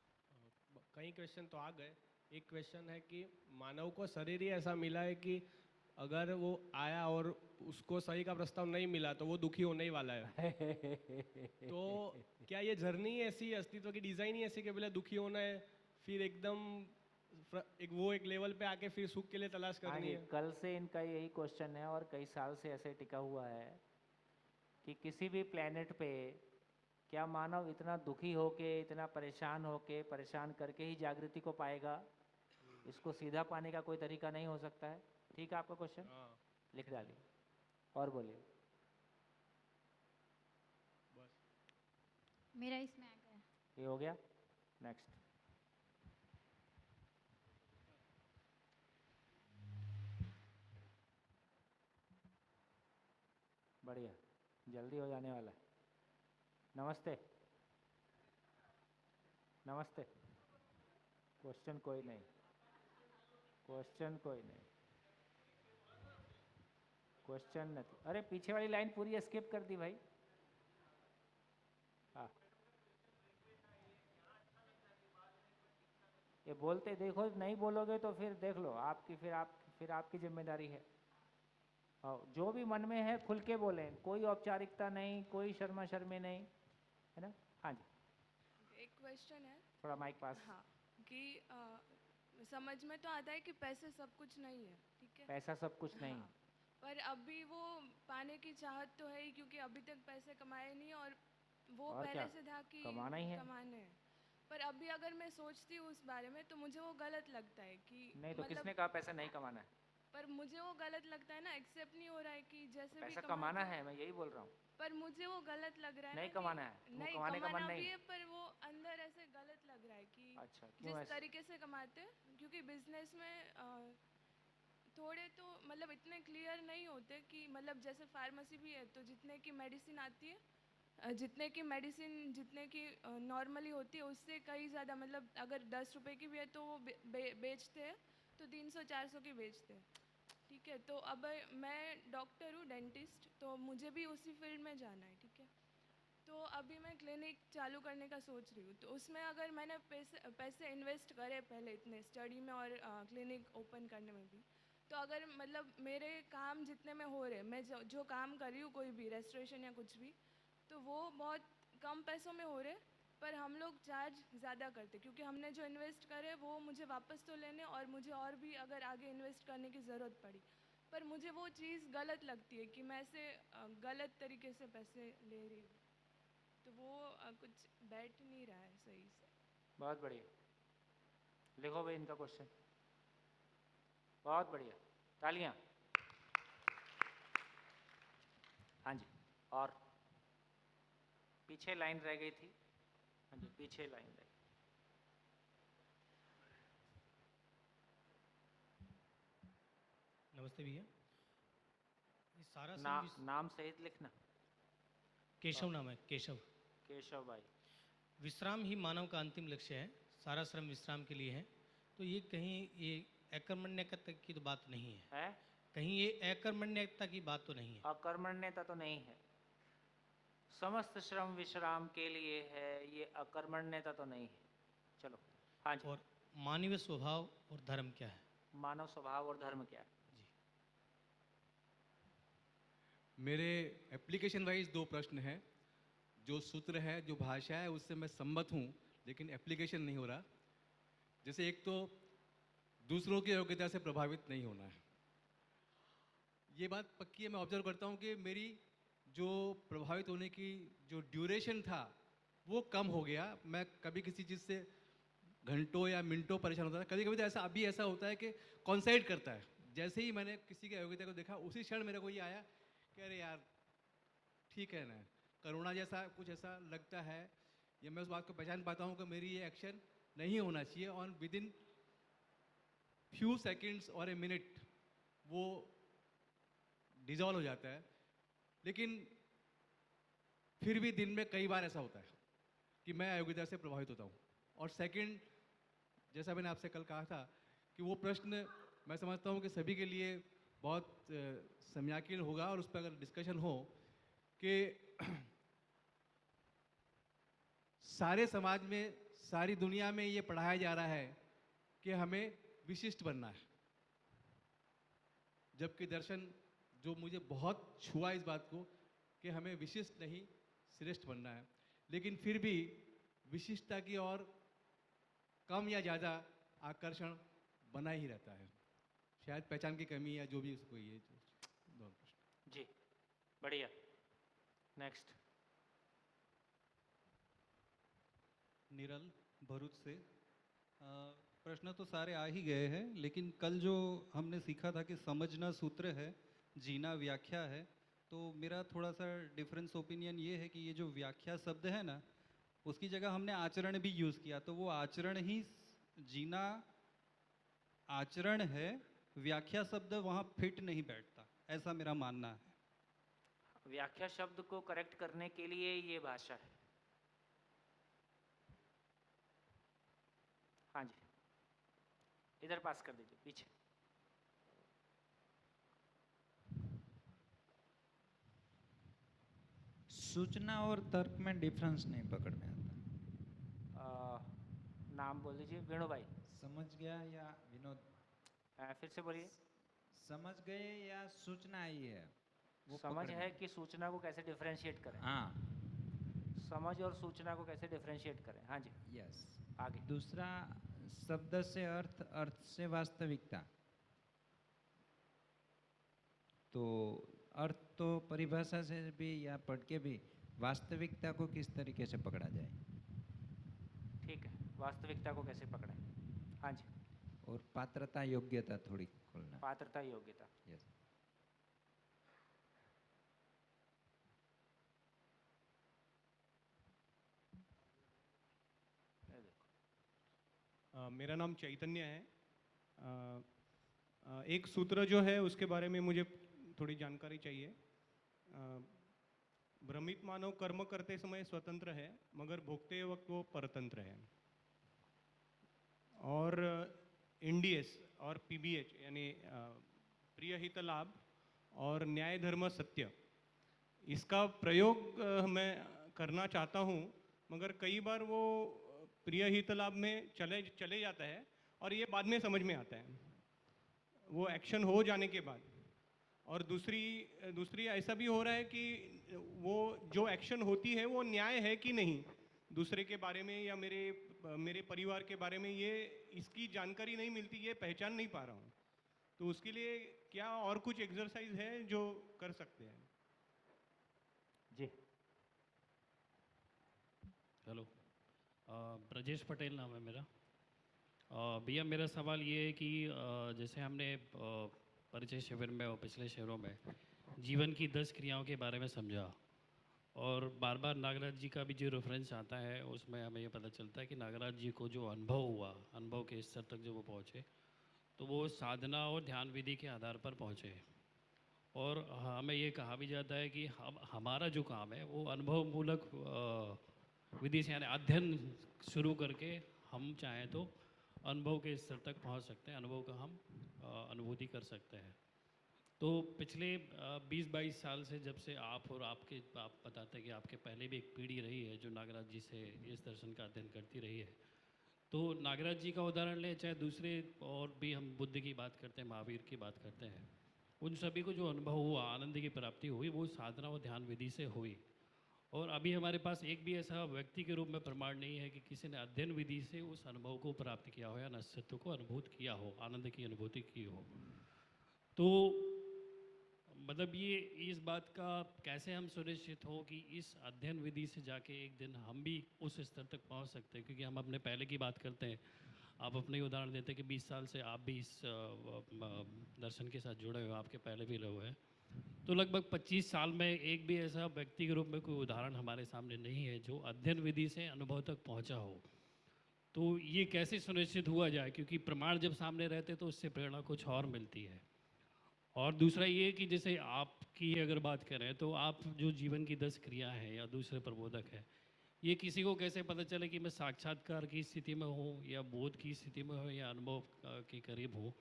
कई क्वेश्चन तो आ गए। एक क्वेश्चन है कि मानव को शरीर ही ऐसा मिला है कि अगर वो आया और उसको सही का प्रस्ताव नहीं मिला तो वो दुखी होने ही वाला है। तो क्या ये जर्नी ऐसी, अस्तित्व की डिजाइन ही ऐसी कि पहले दुखी होना है, फिर एकदम एक लेवल पे आके फिर सुख के लिए तलाश हाँ करनी जी, है? कल से इनका यही क्वेश्चन है और कई साल से ऐसे टिका हुआ है कि किसी भी प्लेनेट पे क्या मानव इतना दुखी होके, इतना परेशान होके, परेशान करके ही जागृति को पाएगा? इसको सीधा पाने का कोई तरीका नहीं हो सकता है। ठीक है आपका क्वेश्चन? लिख डालिए और बोलिए। मेरा इसमें आ गया। ये हो गया? नेक्स्ट। बढ़िया, जल्दी हो जाने वाला है। नमस्ते। नमस्ते। क्वेश्चन कोई नहीं, क्वेश्चन कोई नहीं, क्वेश्चन नहीं। अरे पीछे वाली लाइन पूरी स्किप कर दी भाई। हाँ, ये बोलते देखो, नहीं बोलोगे तो फिर देख लो, फिर आपकी जिम्मेदारी है। हाँ, जो भी मन में है खुल के बोलें, कोई औपचारिकता नहीं, कोई शर्मा शर्मी नहीं, है ना। हाँ जी, एक क्वेश्चन है। थोड़ा माइक पास। हाँ, कि समझ में तो आता है कि पैसे सब कुछ नहीं है, ठीक है। पैसा सब कुछ नहीं। हाँ, पर अभी वो पाने की चाहत तो है ही, क्योंकि अभी तक पैसे कमाए नहीं और वो और पहले क्या? से था कि कमाना ही है। कमाने हैं। पर अभी अगर मैं सोचती हूँ उस बारे में तो मुझे वो गलत लगता है कि नहीं तो किसने कहा पैसा नहीं कमाना है? पर मुझे वो गलत लगता है ना, एक्सेप्ट नहीं हो रहा है कि जैसे भी पैसा कमाते कमाना हैं, है, मैं यही बोल रहा हूँ। पर मुझे वो गलत लग रहा है नहीं ना कमाना है, कि वो नहीं कमाने का मन कमाना नहीं भी है। है, पर वो अंदर ऐसे गलत लग रहा है कि अच्छा, क्यों जिस ऐसे? तरीके से कमाते हैं, क्योंकि बिजनेस में थोड़े तो मतलब इतने क्लियर नहीं होते कि मतलब जैसे फार्मेसी भी है तो जितने की मेडिसिन आती है, जितने की मेडिसिन जितने की नॉर्मली होती है उससे कई ज़्यादा, मतलब अगर 10 रुपए की भी है तो वो बेचते हैं तो 300-400 की बेचते हैं, ठीक है। तो अब मैं डॉक्टर हूँ, डेंटिस्ट, तो मुझे भी उसी फील्ड में जाना है, ठीक है। तो अभी मैं क्लिनिक चालू करने का सोच रही हूँ, तो उसमें अगर मैंने पैसे इन्वेस्ट करे पहले इतने स्टडी में और क्लिनिक ओपन करने में भी, तो अगर मतलब मेरे काम जितने में हो रहे, मैं जो काम कर रही हूँ कोई भी रेस्टोरेशन या कुछ भी, तो वो बहुत कम पैसों में हो रहे, पर हम लोग चार्ज ज़्यादा करते क्योंकि हमने जो इन्वेस्ट करे वो मुझे वापस तो लेने, और मुझे और भी अगर आगे इन्वेस्ट करने की ज़रूरत पड़ी, पर मुझे वो चीज़ गलत लगती है कि मैं ऐसे गलत तरीके से पैसे ले रही हूँ, तो वो कुछ बैठ नहीं रहा है सही से। बहुत बढ़िया, लिखो भाई इनका क्वेश्चन। बहुत बढ़िया, तालियां। हाँ जी, और पीछे लाइन रह गई थी। हाँ जी, पीछे लाइन रह गई। नमस्ते भैया, ये सारा नाम सहित लिखना। केशव नाम है, केशव। केशव भाई। विश्राम ही मानव का अंतिम लक्ष्य है, सारा श्रम विश्राम के लिए है। तो ये कहीं ये अकर्मण्यता की तो बात नहीं है, कहीं ये अकर्मण्यता की बात तो नहीं है। अकर्मण्यता तो नहीं है, समस्त श्रम विश्राम के लिए है, ये अकर्मण्यता तो नहीं है। चलो हाँ जी। और मानवीय स्वभाव और धर्म क्या है? मानव स्वभाव और धर्म क्या है? मेरे एप्लीकेशन वाइज 2 प्रश्न हैं। जो सूत्र है, जो भाषा है, उससे मैं सम्मत हूँ, लेकिन एप्लीकेशन नहीं हो रहा। जैसे एक तो दूसरों की योग्यता से प्रभावित नहीं होना है, ये बात पक्की है। मैं ऑब्जर्व करता हूँ कि मेरी जो प्रभावित होने की जो ड्यूरेशन था वो कम हो गया। मैं कभी किसी चीज़ से घंटों या मिनटों परेशान होता था, कभी कभी तो ऐसा होता है कि कॉन्साइड करता है। जैसे ही मैंने किसी की अयोग्यता को देखा, उसी क्षण मेरे को ये आया कि अरे यार ठीक है ना, करुणा जैसा कुछ ऐसा लगता है, या मैं उस बात को पहचान पाता हूँ कि मेरी ये एक्शन नहीं होना चाहिए, और विद इन फ्यू सेकेंड्स और ए मिनट वो डिजॉल्व हो जाता है। लेकिन फिर भी दिन में कई बार ऐसा होता है कि मैं अयोग्यता से प्रभावित होता हूँ। और सेकंड, जैसा मैंने आपसे कल कहा था कि वो प्रश्न मैं समझता हूँ कि सभी के लिए बहुत समयाकीर्ण होगा, और उस पर अगर डिस्कशन हो कि सारे समाज में, सारी दुनिया में ये पढ़ाया जा रहा है कि हमें विशिष्ट बनना है, जबकि दर्शन जो मुझे बहुत छुआ इस बात को कि हमें विशिष्ट नहीं श्रेष्ठ बनना है, लेकिन फिर भी विशिष्टता की ओर कम या ज़्यादा आकर्षण बना ही रहता है। शायद पहचान की कमी या जो भी उसको ये दोनों प्रश्न। जी बढ़िया, नेक्स्ट। निरल भरूच से। प्रश्न तो सारे आ ही गए हैं, लेकिन कल जो हमने सीखा था कि समझना सूत्र है, जीना व्याख्या है, तो मेरा थोड़ा सा डिफरेंस ओपिनियन ये है कि ये जो व्याख्या शब्द है ना, उसकी जगह हमने आचरण भी यूज़ किया, तो वो आचरण ही जीना आचरण है, व्याख्या शब्द वहाँ फिट नहीं बैठता, ऐसा मेरा मानना है। व्याख्या शब्द को करेक्ट करने के लिए ये भाषा है। हाँ जी, इधर पास कर दीजिए, पीछे। सूचना और तर्क में डिफरेंस नहीं पकड़ में आता। नाम बोल दीजिए। वेणु भाई। समझ गया या विनोद? फिर से बोलिए। समझ गए या सूचना आई है वो समझ है कि सूचना को कैसे डिफरेंशिएट करें। हाँ, समझ और सूचना को कैसे डिफरेंशिएट करें। हाँ जी, यस। आगे। दूसरा, शब्द से अर्थ, अर्थ से वास्तविकता। तो अर्थ तो परिभाषा से भी या पढ़ के भी वास्तविकता को किस तरीके से पकड़ा जाए? ठीक है, वास्तविकता को कैसे पकड़ें? हाँ जी। और पात्रता योग्यता थोड़ी खोलना। पात्रता योग्यता। यस। मेरा नाम चैतन्य है। एक सूत्र जो है उसके बारे में मुझे थोड़ी जानकारी चाहिए। भ्रमित मानव कर्म करते समय स्वतंत्र है, मगर भोगते वक्त वो परतंत्र है। और इंडीएस और पीबीएच यानी प्रिय हित लाभ और न्याय धर्म सत्य, इसका प्रयोग मैं करना चाहता हूँ, मगर कई बार वो प्रिय हित लाभ में चले जाता है और ये बाद में समझ में आता है, वो एक्शन हो जाने के बाद। और दूसरी ऐसा भी हो रहा है कि वो जो एक्शन होती है वो न्याय है कि नहीं, दूसरे के बारे में या मेरे परिवार के बारे में, ये इसकी जानकारी नहीं मिलती, ये पहचान नहीं पा रहा हूँ। तो उसके लिए क्या और कुछ एक्सरसाइज है जो कर सकते हैं? जी। हेलो, ब्रजेश पटेल नाम है मेरा। भैया मेरा सवाल ये है कि जैसे हमने परिचय शिविर में और पिछले शिविरों में जीवन की 10 क्रियाओं के बारे में समझा, और बार बार नागराज जी का भी जो रेफरेंस आता है उसमें हमें ये पता चलता है कि नागराज जी को जो अनुभव हुआ, अनुभव के स्तर तक जो वो पहुँचे, तो वो साधना और ध्यान विधि के आधार पर पहुँचे। और हमें ये कहा भी जाता है कि हमारा जो काम है वो अनुभव मूलक विधि से, यानी अध्ययन शुरू करके हम चाहें तो अनुभव के स्तर तक पहुंच सकते हैं, अनुभव का हम अनुभूति कर सकते हैं। तो पिछले 20-22 साल से जब से आप बताते हैं कि आपके पहले भी एक पीढ़ी रही है जो नागराज जी से इस दर्शन का अध्ययन करती रही है, तो नागराज जी का उदाहरण लें, चाहे दूसरे और भी हम बुद्ध की बात करते हैं, महावीर की बात करते हैं, उन सभी को जो अनुभव हुआ, आनंद की प्राप्ति हुई, वो साधना और ध्यान विधि से हुई। और अभी हमारे पास एक भी ऐसा व्यक्ति के रूप में प्रमाण नहीं है कि किसी ने अध्ययन विधि से उस अनुभव को प्राप्त किया हो या अस्तित्व को अनुभूत किया हो, आनंद की अनुभूति की हो। तो मतलब ये इस बात का कैसे हम सुनिश्चित हो कि इस अध्ययन विधि से जाके एक दिन हम भी उस स्तर तक पहुंच सकते हैं? क्योंकि हम अपने पहले की बात करते हैं, आप अपने ही उदाहरण देते हैं कि 20 साल से आप भी इस दर्शन के साथ जुड़े हुए हैं, आपके पहले भी रहे हैं। तो लगभग 25 साल में एक भी ऐसा व्यक्ति के रूप में कोई उदाहरण हमारे सामने नहीं है जो अध्ययन विधि से अनुभव तक पहुंचा हो। तो ये कैसे सुनिश्चित हुआ जाए? क्योंकि प्रमाण जब सामने रहते तो उससे प्रेरणा कुछ और मिलती है। और दूसरा ये कि जैसे आपकी अगर बात करें तो आप जो जीवन की 10 क्रिया हैं या दूसरे प्रबोधक हैं, ये किसी को कैसे पता चले कि मैं साक्षात्कार की स्थिति में हूँ या बोध की स्थिति में हूँ या अनुभव के करीब हूँ?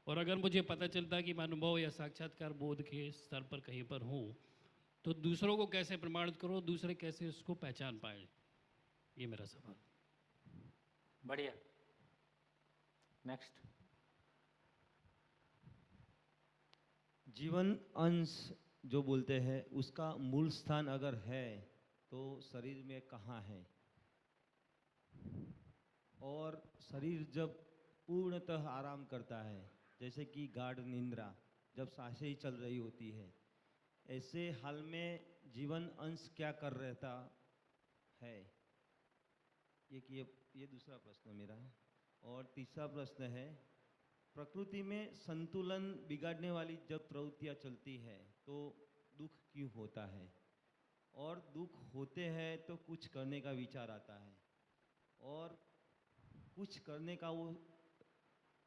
और अगर मुझे पता चलता है कि मैं अनुभव या साक्षात्कार बोध के स्तर पर कहीं पर हूँ, तो दूसरों को कैसे प्रमाणित करो, दूसरे कैसे उसको पहचान पाए? ये मेरा सवाल। बढ़िया। नेक्स्ट। जीवन अंश जो बोलते हैं उसका मूल स्थान अगर है तो शरीर में कहाँ है? और शरीर जब पूर्णतः आराम करता है, जैसे कि गाढ़ निंद्रा, जब सांसें ही चल रही होती है, ऐसे हाल में जीवन अंश क्या कर रहता है? ये दूसरा प्रश्न मेरा है। और तीसरा प्रश्न है, प्रकृति में संतुलन बिगाड़ने वाली जब प्रवृत्तियाँ चलती है तो दुख क्यों होता है? और दुख होते हैं तो कुछ करने का विचार आता है, और कुछ करने का वो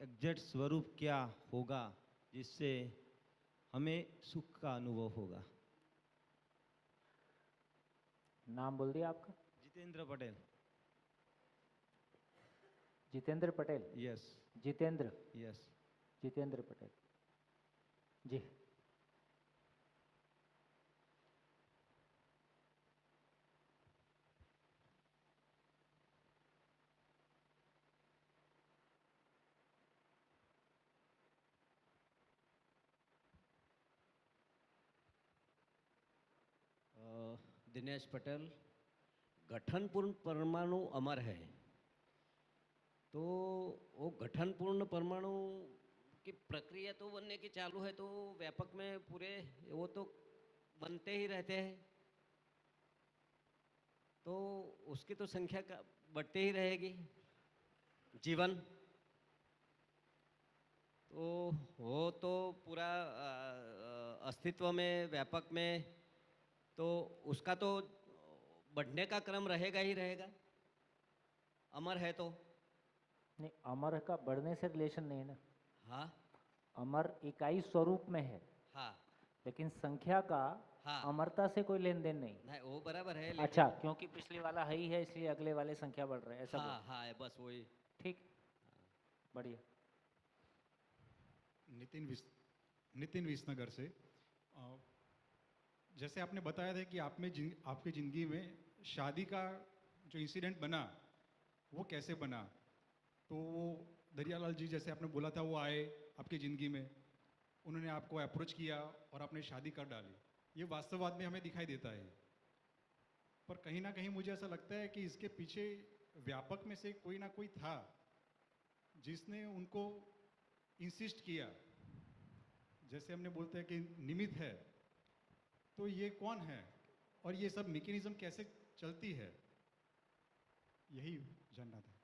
एग्जैक्ट स्वरूप क्या होगा जिससे हमें सुख का अनुभव होगा? नाम बोल दिया आपका? जितेंद्र पटेल। जितेंद्र पटेल? यस। जितेंद्र? यस। जितेंद्र पटेल जी। दिनेश पटेल। गठनपूर्ण परमाणु अमर है, तो वो गठनपूर्ण परमाणु की प्रक्रिया तो बनने की चालू है, तो व्यापक में पूरे वो तो बनते ही रहते हैं, तो उसकी तो संख्या का बढ़ती ही रहेगी जीवन। तो वो तो पूरा अस्तित्व में व्यापक में तो उसका तो बढ़ने का क्रम रहेगा ही रहेगा, अमर है तो। नहीं, अमर का बढ़ने से रिलेशन नहीं है ना। हाँ अमर इकाई स्वरूप में है, हाँ लेकिन संख्या का हाँ अमरता से कोई लेन देन नहीं। नहीं वो बराबर है, अच्छा, क्योंकि पिछले वाला है ही है इसलिए अगले वाले संख्या बढ़ रहे हैं, ऐसा हाँ हाँ है बस वही। ठीक, बढ़िया। नितिन विसनगर से जैसे आपने बताया था कि आपकी ज़िंदगी में शादी का जो इंसिडेंट बना वो कैसे बना, तो वो दरियालाल जी जैसे आपने बोला था वो आए आपकी ज़िंदगी में, उन्होंने आपको अप्रोच किया और आपने शादी कर डाली। ये वास्तववाद में हमें दिखाई देता है, पर कहीं ना कहीं मुझे ऐसा लगता है कि इसके पीछे व्यापक में से कोई ना कोई था जिसने उनको इंसिस्ट किया। जैसे हमने बोलते हैं कि निमित्त है, तो ये कौन है और ये सब मैकेनिज्म कैसे चलती है, यही जानना था।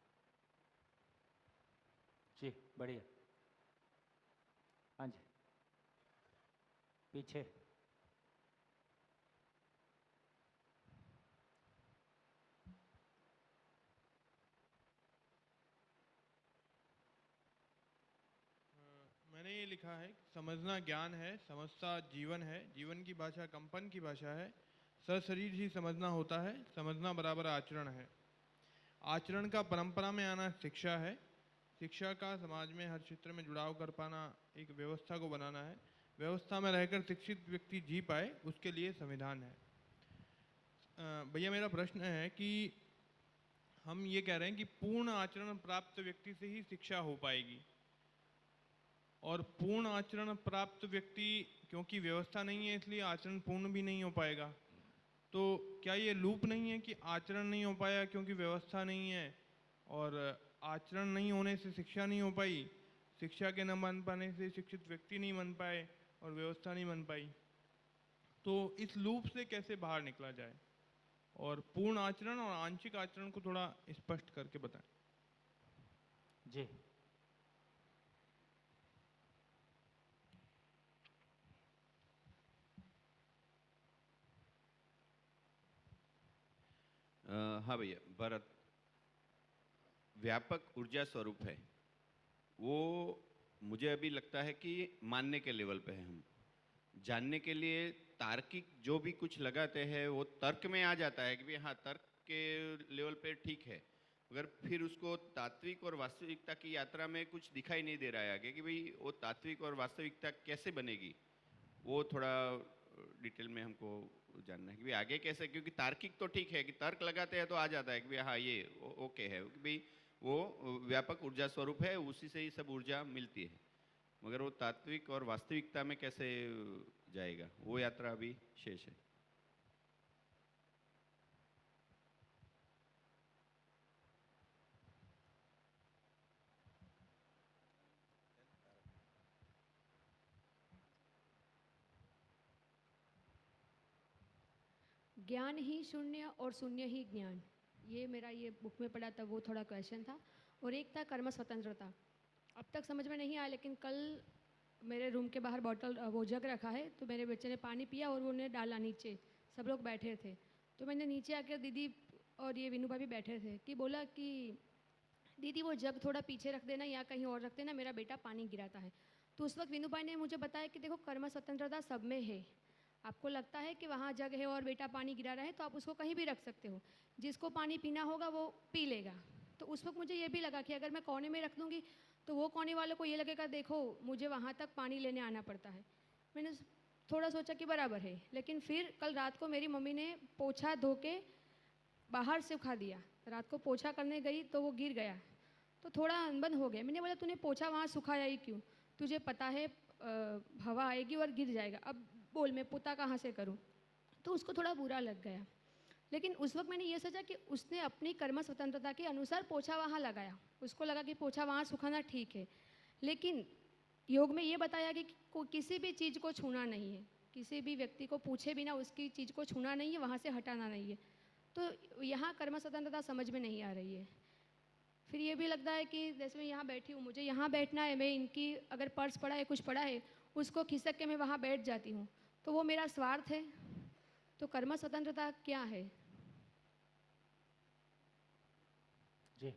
जी बढ़िया। हाँ जी, पीछे। मैंने ये लिखा है, समझना ज्ञान है, समझता जीवन है, जीवन की भाषा कंपन की भाषा है, सशरीर ही समझना होता है, समझना बराबर आचरण है। आचरण का परंपरा में आना शिक्षा है, शिक्षा का समाज में हर क्षेत्र में जुड़ाव कर पाना एक व्यवस्था को बनाना है, व्यवस्था में रहकर शिक्षित व्यक्ति जी पाए उसके लिए संविधान है। भैया मेरा प्रश्न है कि हम ये कह रहे हैं कि पूर्ण आचरण प्राप्त व्यक्ति से ही शिक्षा हो पाएगी, और पूर्ण आचरण प्राप्त व्यक्ति क्योंकि व्यवस्था नहीं है इसलिए आचरण पूर्ण भी नहीं हो पाएगा, तो क्या ये लूप नहीं है कि आचरण नहीं हो पाया क्योंकि व्यवस्था नहीं है, और आचरण नहीं होने से शिक्षा नहीं हो पाई, शिक्षा के न बन पाने से शिक्षित व्यक्ति नहीं बन पाए और व्यवस्था नहीं बन पाई, तो इस लूप से कैसे बाहर निकला जाए? और पूर्ण आचरण और आंशिक आचरण को थोड़ा स्पष्ट करके बताएं। जी हाँ भैया, भरत व्यापक ऊर्जा स्वरूप है, वो मुझे अभी लगता है कि मानने के लेवल पे है। हम जानने के लिए तार्किक जो भी कुछ लगाते हैं वो तर्क में आ जाता है कि भाई हाँ तर्क के लेवल पे ठीक है, मगर फिर उसको तात्विक और वास्तविकता की यात्रा में कुछ दिखाई नहीं दे रहा है आगे कि भाई वो तात्विक और वास्तविकता कैसे बनेगी, वो थोड़ा डिटेल में हमको जानना है कि भाई आगे कैसे, क्योंकि तार्किक तो ठीक है कि तर्क लगाते हैं तो आ जाता है कि भाई हाँ ये ओके है कि भाई वो व्यापक ऊर्जा स्वरूप है, उसी से ही सब ऊर्जा मिलती है, मगर वो तात्विक और वास्तविकता में कैसे जाएगा वो यात्रा अभी शेष है। ज्ञान ही शून्य और शून्य ही ज्ञान, ये मेरा ये बुक में पढ़ा था वो थोड़ा क्वेश्चन था। और एक था कर्म स्वतंत्रता, अब तक समझ में नहीं आया, लेकिन कल मेरे रूम के बाहर बॉटल वो जग रखा है, तो मेरे बच्चे ने पानी पिया और उन्हें डाला नीचे, सब लोग बैठे थे, तो मैंने नीचे आकर दीदी और ये विनू भाभी बैठे थे कि बोला कि दीदी वो जग थोड़ा पीछे रख देना या कहीं और रख देना, मेरा बेटा पानी गिराता है। तो उस वक्त विनू भाई ने मुझे बताया कि देखो कर्म स्वतंत्रता सब में है, आपको लगता है कि वहाँ जग है और बेटा पानी गिरा रहा है तो आप उसको कहीं भी रख सकते हो, जिसको पानी पीना होगा वो पी लेगा। तो उस वक्त मुझे ये भी लगा कि अगर मैं कोने में रख दूँगी तो वो कोने वालों को ये लगेगा देखो मुझे वहाँ तक पानी लेने आना पड़ता है। मैंने थोड़ा सोचा कि बराबर है, लेकिन फिर कल रात को मेरी मम्मी ने पोछा धो के बाहर सुखा दिया, रात को पोछा करने गई तो वो गिर गया, तो थोड़ा अनबन हो गया। मैंने बोला तूने पोछा वहाँ सुखाया ही क्यों, तुझे पता है हवा आएगी और गिर जाएगा, अब बोल मैं पोता कहाँ से करूँ। तो उसको थोड़ा बुरा लग गया। लेकिन उस वक्त मैंने ये सोचा कि उसने अपनी कर्म स्वतंत्रता के अनुसार पोछा वहाँ लगाया, उसको लगा कि पोछा वहाँ सुखाना ठीक है। लेकिन योग में ये बताया कि किसी भी चीज़ को छूना नहीं है, किसी भी व्यक्ति को पूछे बिना उसकी चीज़ को छूना नहीं है, वहाँ से हटाना नहीं है। तो यहाँ कर्म स्वतंत्रता समझ में नहीं आ रही है। फिर ये भी लगता है कि जैसे मैं यहाँ बैठी हूँ, मुझे यहाँ बैठना है, मैं इनकी अगर पर्स पड़ा है, कुछ पड़ा है, उसको खिसक के मैं वहाँ बैठ जाती हूँ, तो वो मेरा स्वार्थ है। तो कर्म स्वतंत्रता क्या है? जी।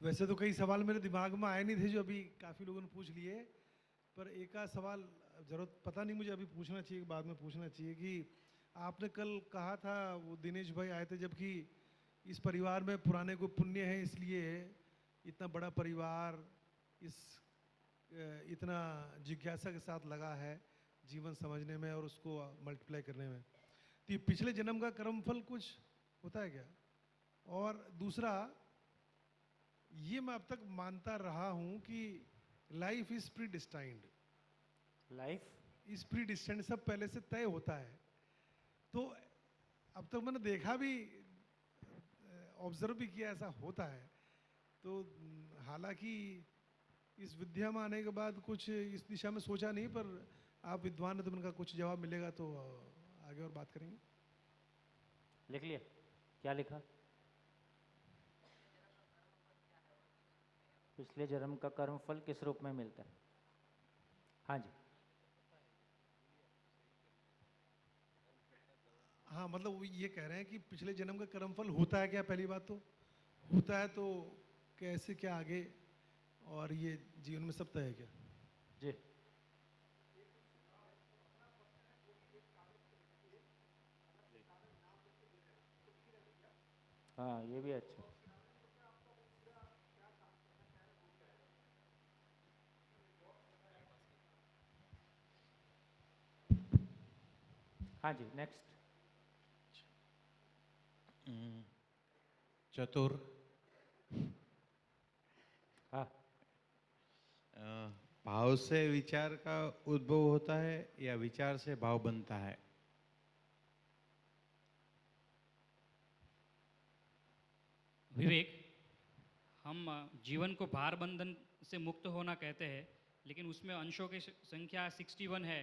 वैसे तो कई सवाल मेरे दिमाग में आए नहीं थे जो अभी काफ़ी लोगों ने पूछ लिए, पर एक आध सवाल जरूरत पता नहीं मुझे अभी पूछना चाहिए बाद में पूछना चाहिए कि आपने कल कहा था, वो दिनेश भाई आए थे, जबकि इस परिवार में पुराने कोई पुण्य है इसलिए इतना बड़ा परिवार इतना जिज्ञासा के साथ लगा है जीवन समझने में और उसको मल्टीप्लाई करने में। तो ये पिछले जन्म का कर्मफल कुछ होता है क्या? और दूसरा, ये मैं अब तक मानता रहा हूँ कि life is pre destined, life is pre destined, सब पहले से तय होता है। तो अब तक मैंने देखा भी, ऑब्जर्व भी किया, ऐसा होता है। तो हालांकि इस विद्या में आने के बाद कुछ इस दिशा में सोचा नहीं, पर आप विद्वान हैं तो उनका कुछ जवाब मिलेगा तो आगे और बात करेंगे। लिख लिया? क्या लिखा? पिछले जन्म का कर्म फल किस रूप में मिलता है? हाँ जी। हाँ, मतलब वो ये कह रहे हैं कि पिछले जन्म का कर्मफल होता है क्या? पहली बात तो होता है, तो कैसे, क्या आगे, और ये जीवन में सब तय है क्या? जी। हाँ, ये भी अच्छा। हाँ जी, नेक्स्ट। चतुर। हाँ। भाव से विचार का उद्भव होता है या विचार से भाव बनता है? विवेक, हम जीवन को भार बंधन से मुक्त होना कहते हैं, लेकिन उसमें अंशों की संख्या 61 है,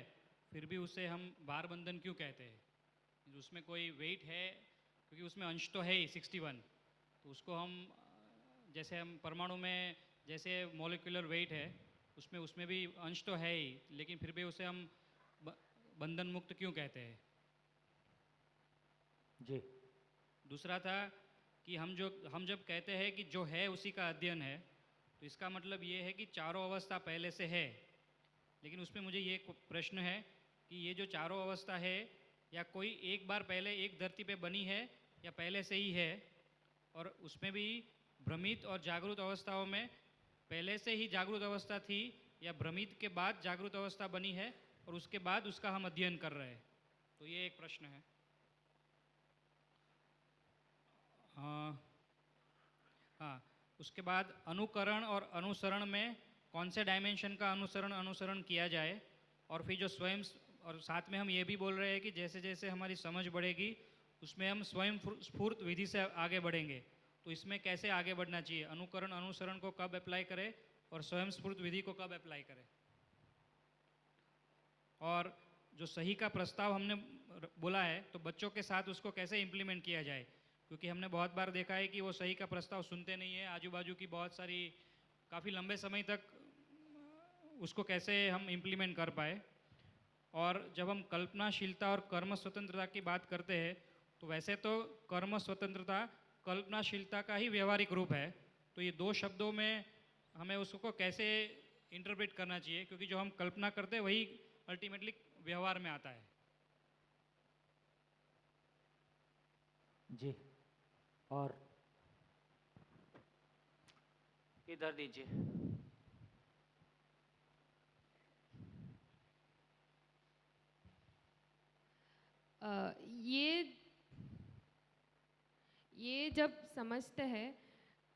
फिर भी उसे हम भार बंधन क्यों कहते हैं? उसमें कोई वेट है? क्योंकि उसमें अंश तो है ही 61, तो उसको हम, जैसे हम परमाणु में जैसे मॉलिक्यूलर वेट है, उसमें भी अंश तो है ही, लेकिन फिर भी उसे हम बंधन मुक्त क्यों कहते हैं? जी। दूसरा था कि हम जब कहते हैं कि जो है उसी का अध्ययन है, तो इसका मतलब ये है कि चारों अवस्था पहले से है, लेकिन उसमें मुझे ये प्रश्न है कि ये जो चारों अवस्था है, या कोई एक बार पहले एक धरती पे बनी है या पहले से ही है, और उसमें भी भ्रमित और जागृत अवस्थाओं में पहले से ही जागृत अवस्था थी या भ्रमित के बाद जागृत अवस्था बनी है और उसके बाद उसका हम अध्ययन कर रहे हैं? तो ये एक प्रश्न है। हाँ, उसके बाद अनुकरण और अनुसरण में कौन से डायमेंशन का अनुसरण किया जाए, और फिर जो स्वयं, और साथ में हम ये भी बोल रहे हैं कि जैसे जैसे हमारी समझ बढ़ेगी उसमें हम स्वयं स्फूर्त विधि से आगे बढ़ेंगे, तो इसमें कैसे आगे बढ़ना चाहिए? अनुकरण अनुसरण को कब अप्लाई करें और स्वयं स्फूर्त विधि को कब अप्लाई करें? और जो सही का प्रस्ताव हमने बोला है, तो बच्चों के साथ उसको कैसे इम्प्लीमेंट किया जाए? क्योंकि हमने बहुत बार देखा है कि वो सही का प्रस्ताव सुनते नहीं है, आजू बाजू की बहुत सारी, काफ़ी लंबे समय तक उसको कैसे हम इम्प्लीमेंट कर पाए। और जब हम कल्पनाशीलता और कर्म स्वतंत्रता की बात करते हैं, तो वैसे तो कर्म स्वतंत्रता कल्पनाशीलता का ही व्यवहारिक रूप है, तो ये दो शब्दों में हमें उसको कैसे इंटरप्रेट करना चाहिए? क्योंकि जो हम कल्पना करते हैं वही अल्टीमेटली व्यवहार में आता है। जी। और इधर दीजिए। ये जब समझते हैं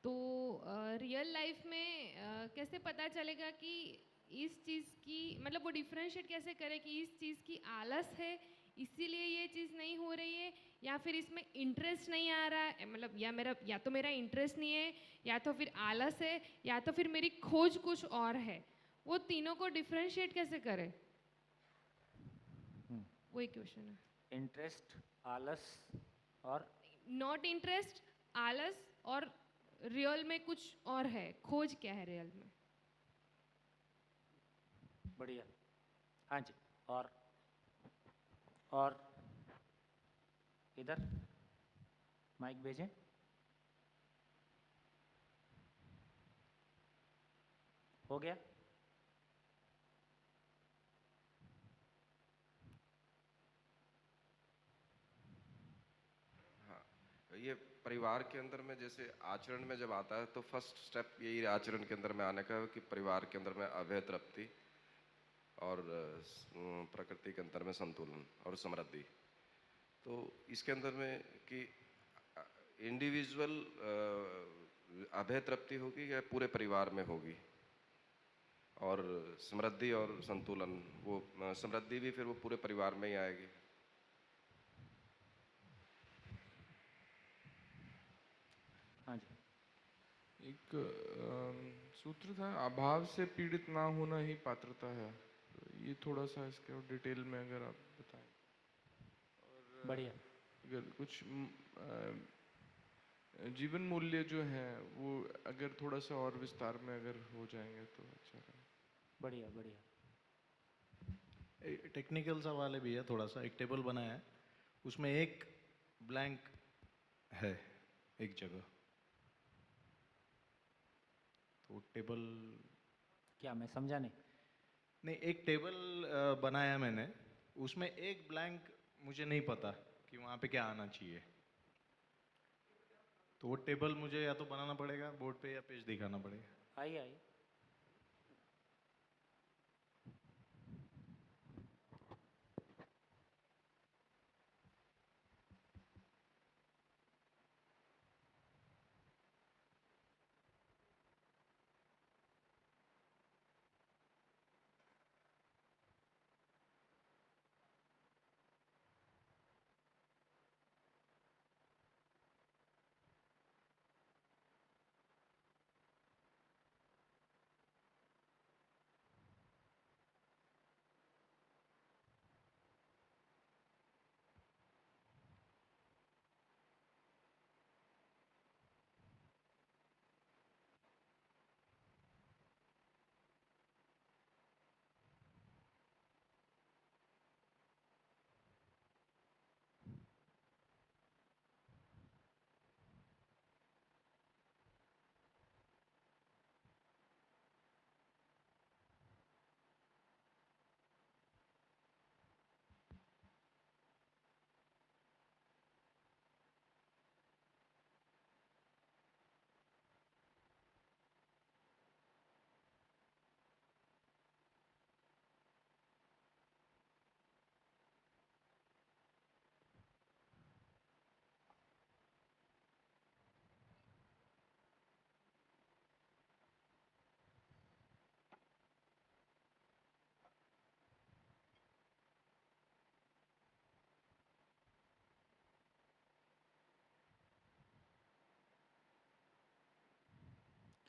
तो रियल लाइफ में कैसे पता चलेगा कि इस चीज़ की, मतलब वो डिफ्रेंशिएट कैसे करें कि इस चीज़ की आलस है इसीलिए ये चीज़ नहीं हो रही है, या फिर इसमें इंटरेस्ट नहीं आ रहा है, मतलब या तो मेरा इंटरेस्ट नहीं है, या तो फिर आलस है, या तो फिर मेरी खोज कुछ और है। वो तीनों को डिफरेंशिएट कैसे करें? वही क्वेश्चन है। इंटरेस्ट, आलस और नॉट इंटरेस्ट, आलस और रियल में कुछ और है, खोज क्या है रियल में? बढ़िया। हाँ जी। और इधर माइक भेजें। हो गया? ये परिवार के अंदर में जैसे आचरण में जब आता है तो फर्स्ट स्टेप यही आचरण के अंदर में आने का है कि परिवार के अंदर में अभय तृप्ति और प्रकृति के अंदर में संतुलन और समृद्धि। तो इसके अंदर में कि इंडिविजुअल अभय तृप्ति होगी या पूरे परिवार में होगी, और समृद्धि और संतुलन, वो समृद्धि भी फिर वो पूरे परिवार में ही आएगी। हाँ जी। एक सूत्र था, अभाव से पीड़ित ना होना ही पात्रता है। तो ये थोड़ा सा इसके और डिटेल में अगर आप बताएं। और बढ़िया। अगर कुछ जीवन मूल्य जो हैं वो अगर थोड़ा सा और विस्तार में अगर हो जाएंगे तो अच्छा रहेगा। बढ़िया बढ़िया। टेक्निकल सवाल है भैया, थोड़ा सा। एक टेबल बनाया है, उसमें एक ब्लैंक है एक जगह, तो टेबल क्या, मैं समझा नहीं। नहीं, एक टेबल बनाया मैंने, उसमें एक ब्लैंक मुझे नहीं पता कि वहाँ पे क्या आना चाहिए। तो वो टेबल मुझे या तो बनाना पड़ेगा बोर्ड पे या पेज दिखाना पड़ेगा। आइए आइए।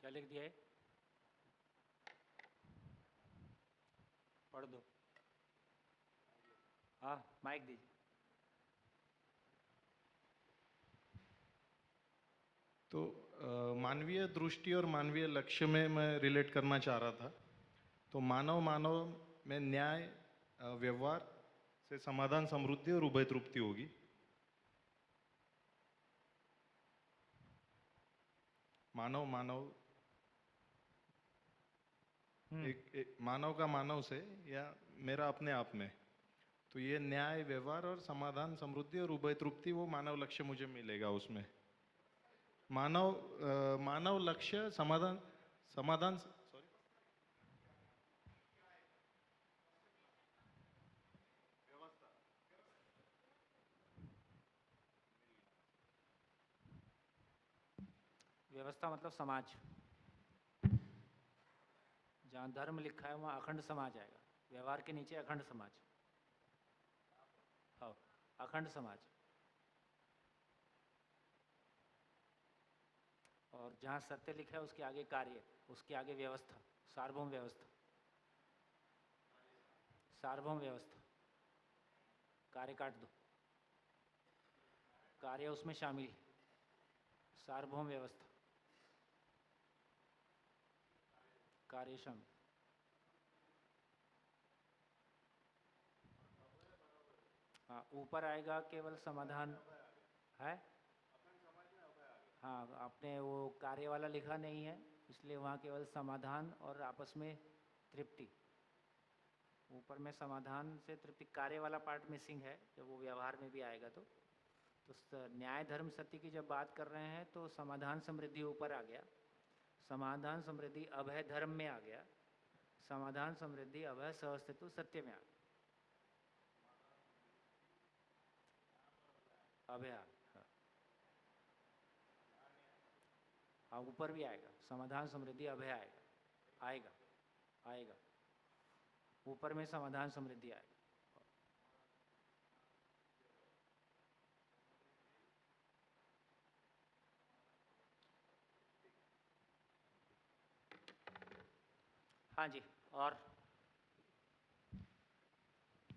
क्या लिख दिया है? पढ़ दो। हाँ, माइक दीजिए। तो मानवीय दृष्टि और मानवीय लक्ष्य में मैं रिलेट करना चाह रहा था। तो मानव में न्याय, व्यवहार से समाधान, समृद्धि और उभय तृप्ति होगी। मानव एक मानव का मानव से, या मेरा अपने आप में, तो ये न्याय, व्यवहार और समाधान, समृद्धि और उभय तृप्ति, वो मानव लक्ष्य मुझे मिलेगा उसमें। मानव लक्ष्य, समाधान सॉरी, व्यवस्था मतलब समाज। जहाँ धर्म लिखा है वहाँ अखंड समाज आएगा, व्यवहार के नीचे अखंड समाज। हाँ, अखंड समाज। और जहाँ सत्य लिखा है उसके आगे कार्य, उसके आगे व्यवस्था, सार्वभौम व्यवस्था, सार्वभौम व्यवस्था। कार्य काट दो, कार्य उसमें शामिल है, सार्वभौम व्यवस्था, कार्य शामिल। हाँ, ऊपर आएगा केवल समाधान है। हाँ, आपने वो कार्य वाला लिखा नहीं है, इसलिए वहाँ केवल समाधान और आपस में तृप्ति। ऊपर में समाधान से तृप्ति, कार्य वाला पार्ट मिसिंग है, जब वो व्यवहार में भी आएगा तो न्याय धर्म सत्य की जब बात कर रहे हैं तो समाधान समृद्धि ऊपर आ गया, समाधान समृद्धि अभय धर्म में आ गया, समाधान समृद्धि अभय सहअस्तित्व सत्य में आ गया, अभय आ गया। हाँ, ऊपर भी आएगा, समाधान समृद्धि अभय आएगा, आएगा आएगा, ऊपर में समाधान समृद्धि आएगा। हाँ जी, और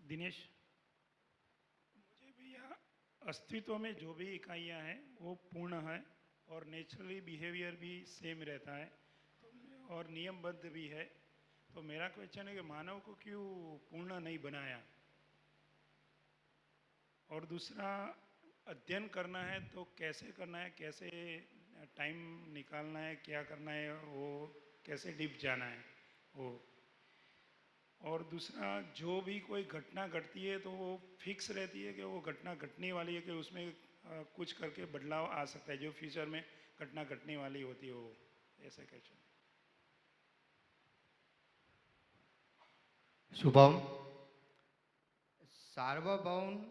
दिनेश, मुझे भी यहाँ अस्तित्व में जो भी इकाइयाँ हैं वो पूर्ण है और नेचुरली बिहेवियर भी सेम रहता है तो और नियमबद्ध भी है। तो मेरा क्वेश्चन है कि मानव को क्यों पूर्ण नहीं बनाया? और दूसरा, अध्ययन करना है तो कैसे करना है, कैसे टाइम निकालना है, क्या करना है, वो कैसे डीप जाना है वो। और दूसरा, जो भी कोई घटना घटती है तो वो फिक्स रहती है कि वो घटना घटने वाली है, कि उसमें कुछ करके बदलाव आ सकता है जो फ्यूचर में घटना घटने वाली होती है, वो ऐसा क्वेश्चन। शुभम, सार्वभौम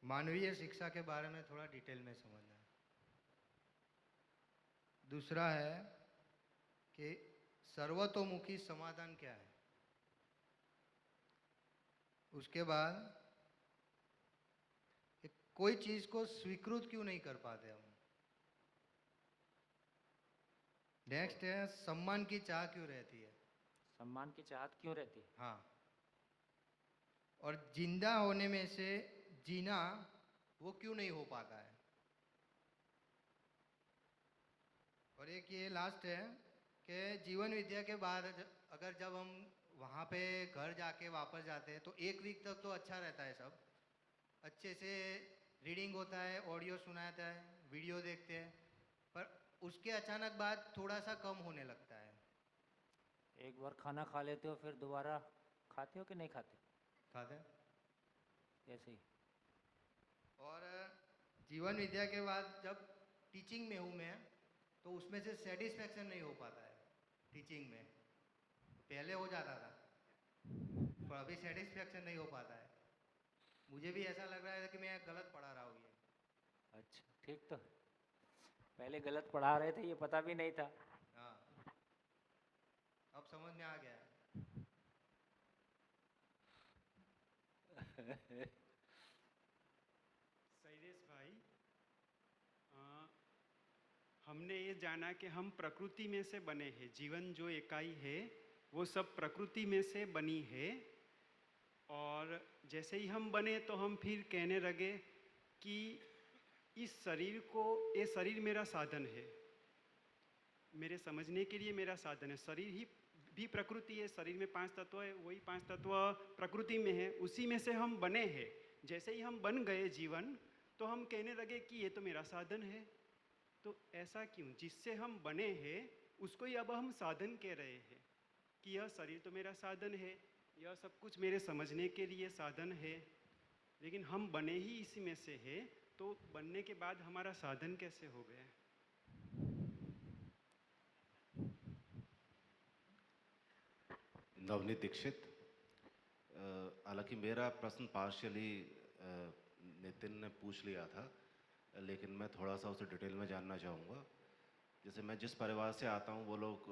मानवीय शिक्षा के बारे में थोड़ा डिटेल में समझना है। दूसरा है कि सर्वतोमुखी समाधान क्या है। उसके बाद कोई चीज को स्वीकृत क्यों नहीं कर पाते हम। नेक्स्ट है, सम्मान की चाह क्यों रहती है। सम्मान की चाहत क्यों रहती है। हाँ, और जिंदा होने में से जीना वो क्यों नहीं हो पाता है। और एक ये लास्ट है कि जीवन विद्या के बाद अगर जब हम वहाँ पे घर जाके वापस जाते हैं तो एक वीक तक तो अच्छा रहता है, सब अच्छे से रीडिंग होता है, ऑडियो सुनाता है, वीडियो देखते हैं, पर उसके अचानक बाद थोड़ा सा कम होने लगता है। एक बार खाना खा लेते हो फिर दोबारा खाते हो कि नहीं खाते? खाते हैं। ऐसे ही। और जीवन विद्या के बाद जब टीचिंग में हूँ मैं तो उसमें से सेटिस्फैक्शन नहीं हो पाता है टीचिंग में। पहले हो जाता था पर अभी सेटिस्फैक्शन नहीं हो पाता है। मुझे भी ऐसा लग रहा है कि मैं गलत पढ़ा रहा हूँ ये। अच्छा, ठीक। तो पहले गलत पढ़ा रहे थे, ये पता भी नहीं था। हाँ, अब समझ में आ गया। शैलेश भाई, हमने ये जाना कि हम प्रकृति में से बने हैं। जीवन जो इकाई है वो सब प्रकृति में से बनी है। और जैसे ही हम बने तो हम फिर कहने लगे कि इस शरीर को, ये शरीर मेरा साधन है, मेरे समझने के लिए मेरा साधन है। शरीर ही भी प्रकृति है, शरीर में 5 तत्व है, वही 5 तत्व प्रकृति में है, उसी में से हम बने हैं। जैसे ही हम बन गए जीवन तो हम कहने लगे कि ये तो मेरा साधन है। तो ऐसा क्यों? जिससे हम बने हैं उसको ही अब हम साधन कह रहे हैं कि यह शरीर तो मेरा साधन है, यह सब कुछ मेरे समझने के लिए साधन है, लेकिन हम बने ही इसी में से है, तो बनने के बाद हमारा साधन कैसे हो गया? नवनीत दीक्षित। हालांकि मेरा प्रश्न पार्शियली नितिन ने पूछ लिया था, लेकिन मैं थोड़ा सा उसे डिटेल में जानना चाहूँगा। जैसे मैं जिस परिवार से आता हूँ वो लोग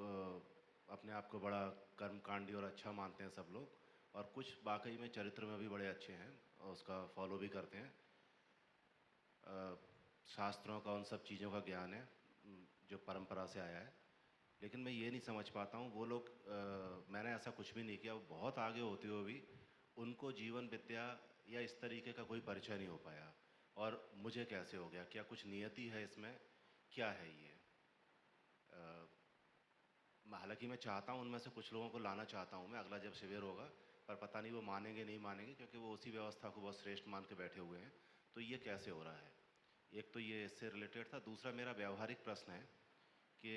अपने आप को बड़ा कर्मकांडी और अच्छा मानते हैं सब लोग, और कुछ वाकई में चरित्र में भी बड़े अच्छे हैं और उसका फॉलो भी करते हैं। शास्त्रों का, उन सब चीज़ों का ज्ञान है जो परंपरा से आया है, लेकिन मैं ये नहीं समझ पाता हूँ वो लोग, मैंने ऐसा कुछ भी नहीं किया, वो बहुत आगे होते हुए भी उनको जीवन विद्या या इस तरीके का कोई परिचय नहीं हो पाया, और मुझे कैसे हो गया? क्या कुछ नियति है इसमें? क्या है ये? हालांकि मैं चाहता हूँ उनमें से कुछ लोगों को लाना चाहता हूँ मैं, अगला जब शिविर होगा, पर पता नहीं वो मानेंगे नहीं मानेंगे, क्योंकि वो उसी व्यवस्था को बहुत श्रेष्ठ मान के बैठे हुए हैं। तो ये कैसे हो रहा है? एक तो ये इससे रिलेटेड था। दूसरा मेरा व्यावहारिक प्रश्न है कि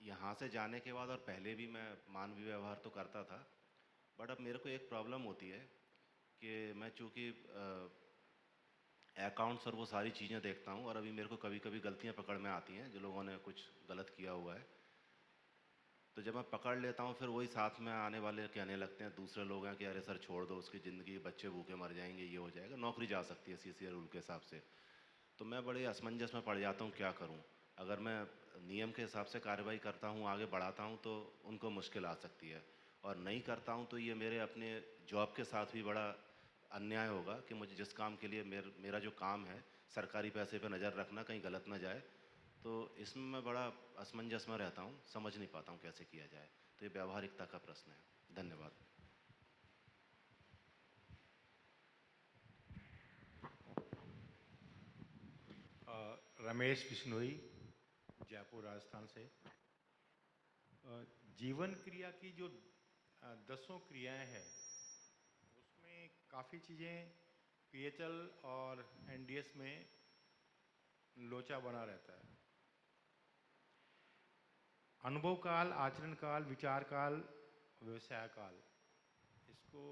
यहाँ से जाने के बाद और पहले भी मैं मानवीय व्यवहार तो करता था, बट अब मेरे को एक प्रॉब्लम होती है कि मैं चूँकि अकाउंट्स और वो सारी चीज़ें देखता हूँ, और अभी मेरे को कभी कभी गलतियाँ पकड़ में आती हैं जो लोगों ने कुछ गलत किया हुआ है, तो जब मैं पकड़ लेता हूँ फिर वही साथ में आने वाले कहने लगते हैं, दूसरे लोग हैं कि अरे सर छोड़ दो उसकी ज़िंदगी, बच्चे भूखे मर जाएंगे, ये हो जाएगा, नौकरी जा सकती है CCA रूल के हिसाब से। तो मैं बड़े असमंजस में पड़ जाता हूँ, क्या करूँ? अगर मैं नियम के हिसाब से कार्रवाई करता हूँ, आगे बढ़ाता हूँ, तो उनको मुश्किल आ सकती है, और नहीं करता हूँ तो ये मेरे अपने जॉब के साथ भी बड़ा अन्याय होगा कि मुझे जिस काम के लिए मेरा जो काम है, सरकारी पैसे पे नज़र रखना, कहीं गलत ना जाए, तो इसमें मैं बड़ा असमंजस में रहता हूँ, समझ नहीं पाता हूँ कैसे किया जाए। तो ये व्यावहारिकता का प्रश्न है। धन्यवाद। रमेश बिश्नोई, जयपुर राजस्थान से। जीवन क्रिया की जो 10 क्रियाएं हैं, उसमें काफ़ी चीज़ें PHL और NDS में लोचा बना रहता है। अनुभव काल, आचरण काल, विचार काल, व्यवसाय काल, इसको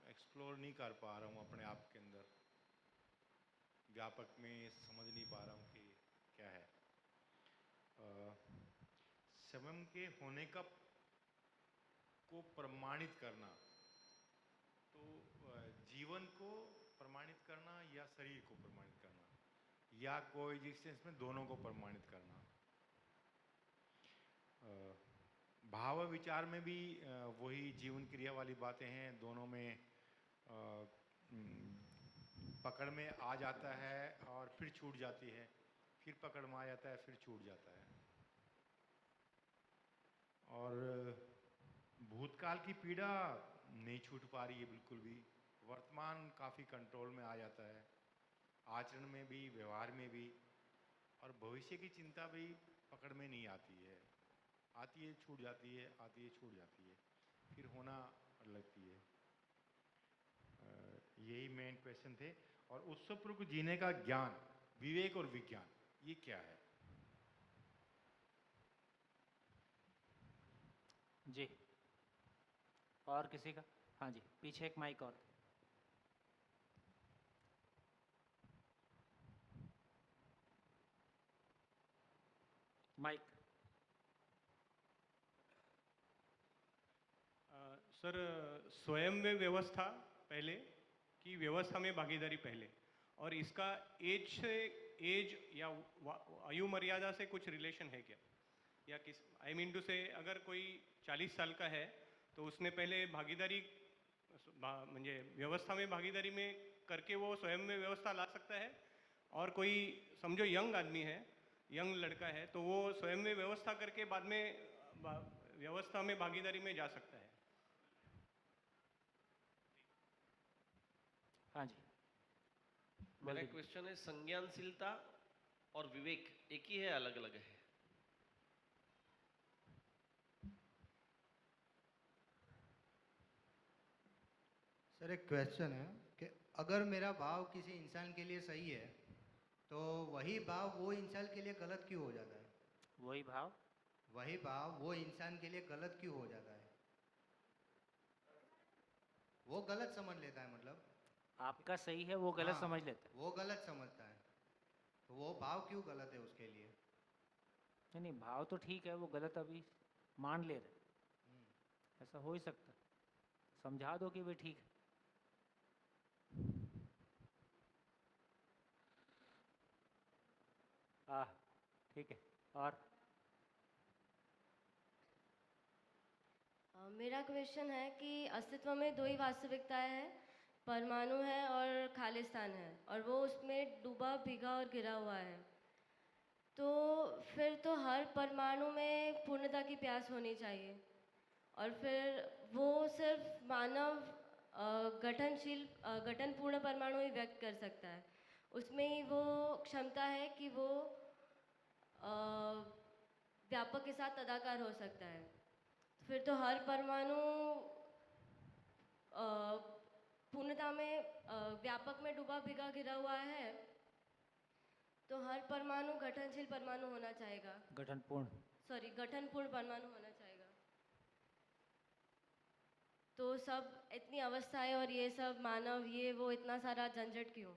एक्सप्लोर नहीं कर पा रहा हूँ अपने आप के अंदर, व्यापक में समझ नहीं पा रहा हूँ कि क्या है। स्वयं के होने का को प्रमाणित करना, तो जीवन को प्रमाणित करना या शरीर को प्रमाणित करना, या कोएग्जिस्टेंस में दोनों को प्रमाणित करना। भाव विचार में भी वही जीवन क्रिया वाली बातें हैं, दोनों में पकड़ में आ जाता है और फिर छूट जाती है, फिर पकड़ में आ जाता है, फिर छूट जाता है। और भूतकाल की पीड़ा नहीं छूट पा रही है बिल्कुल भी, वर्तमान काफ़ी कंट्रोल में आ जाता है, आचरण में भी, व्यवहार में भी, और भविष्य की चिंता भी पकड़ में नहीं आती है, आती है छूट जाती है, आती है छूट जाती है, फिर होना लगती है। यही मेन क्वेश्चन थे। और उत्सवपूर्वक जीने का ज्ञान, विवेक और विज्ञान, ये क्या है? जी, और किसी का? हाँ जी, पीछे एक माइक और। माइक। सर, स्वयं में व्यवस्था पहले कि व्यवस्था में भागीदारी पहले, और इसका एज या आयु मर्यादा से कुछ रिलेशन है क्या? या किस आई मीन टू से, अगर कोई 40 साल का है तो उसने पहले भागीदारी म्हणजे व्यवस्था में भागीदारी में करके वो स्वयं में व्यवस्था ला सकता है, और कोई समझो यंग आदमी है, यंग लड़का है, तो वो स्वयं में व्यवस्था करके बाद में व्यवस्था में भागीदारी में जा सकता है। हाँ जी, मेरा क्वेश्चन है, संज्ञानशीलता और विवेक एक ही है, अलग अलग है? सर, एक क्वेश्चन है कि अगर मेरा भाव किसी इंसान के लिए सही है, तो वही भाव वो इंसान के लिए गलत क्यों हो जाता है? वही भाव वो इंसान के लिए गलत क्यों हो जाता है? वो गलत समझ लेता है, मतलब आपका सही है, वो गलत समझ लेता है। वो गलत समझता है, तो वो भाव क्यों गलत है उसके लिए? नहीं, भाव तो ठीक है, वो गलत अभी मान ले रहे। ऐसा हो ही सकता है, समझा दो कि वे ठीक है। ठीक है। और मेरा क्वेश्चन है कि अस्तित्व में दो ही वास्तविकताएं हैं, परमाणु है और खालिस्तान है, और वो उसमें डूबा भीगा और गिरा हुआ है, तो फिर तो हर परमाणु में पूर्णता की प्यास होनी चाहिए। और फिर वो सिर्फ मानव गठनपूर्ण परमाणु ही व्यक्त कर सकता है, उसमें ही वो क्षमता है कि वो व्यापक के साथ तदाकार हो सकता है। फिर तो हर परमाणु पूर्णता में व्यापक में डूबा भिगा गिरा हुआ है, तो हर परमाणु गठनशील परमाणु होना चाहेगा, गठनपूर्ण परमाणु होना चाहेगा। तो सब इतनी अवस्थाएं और ये सब मानव ये वो इतना सारा झंझट क्यों?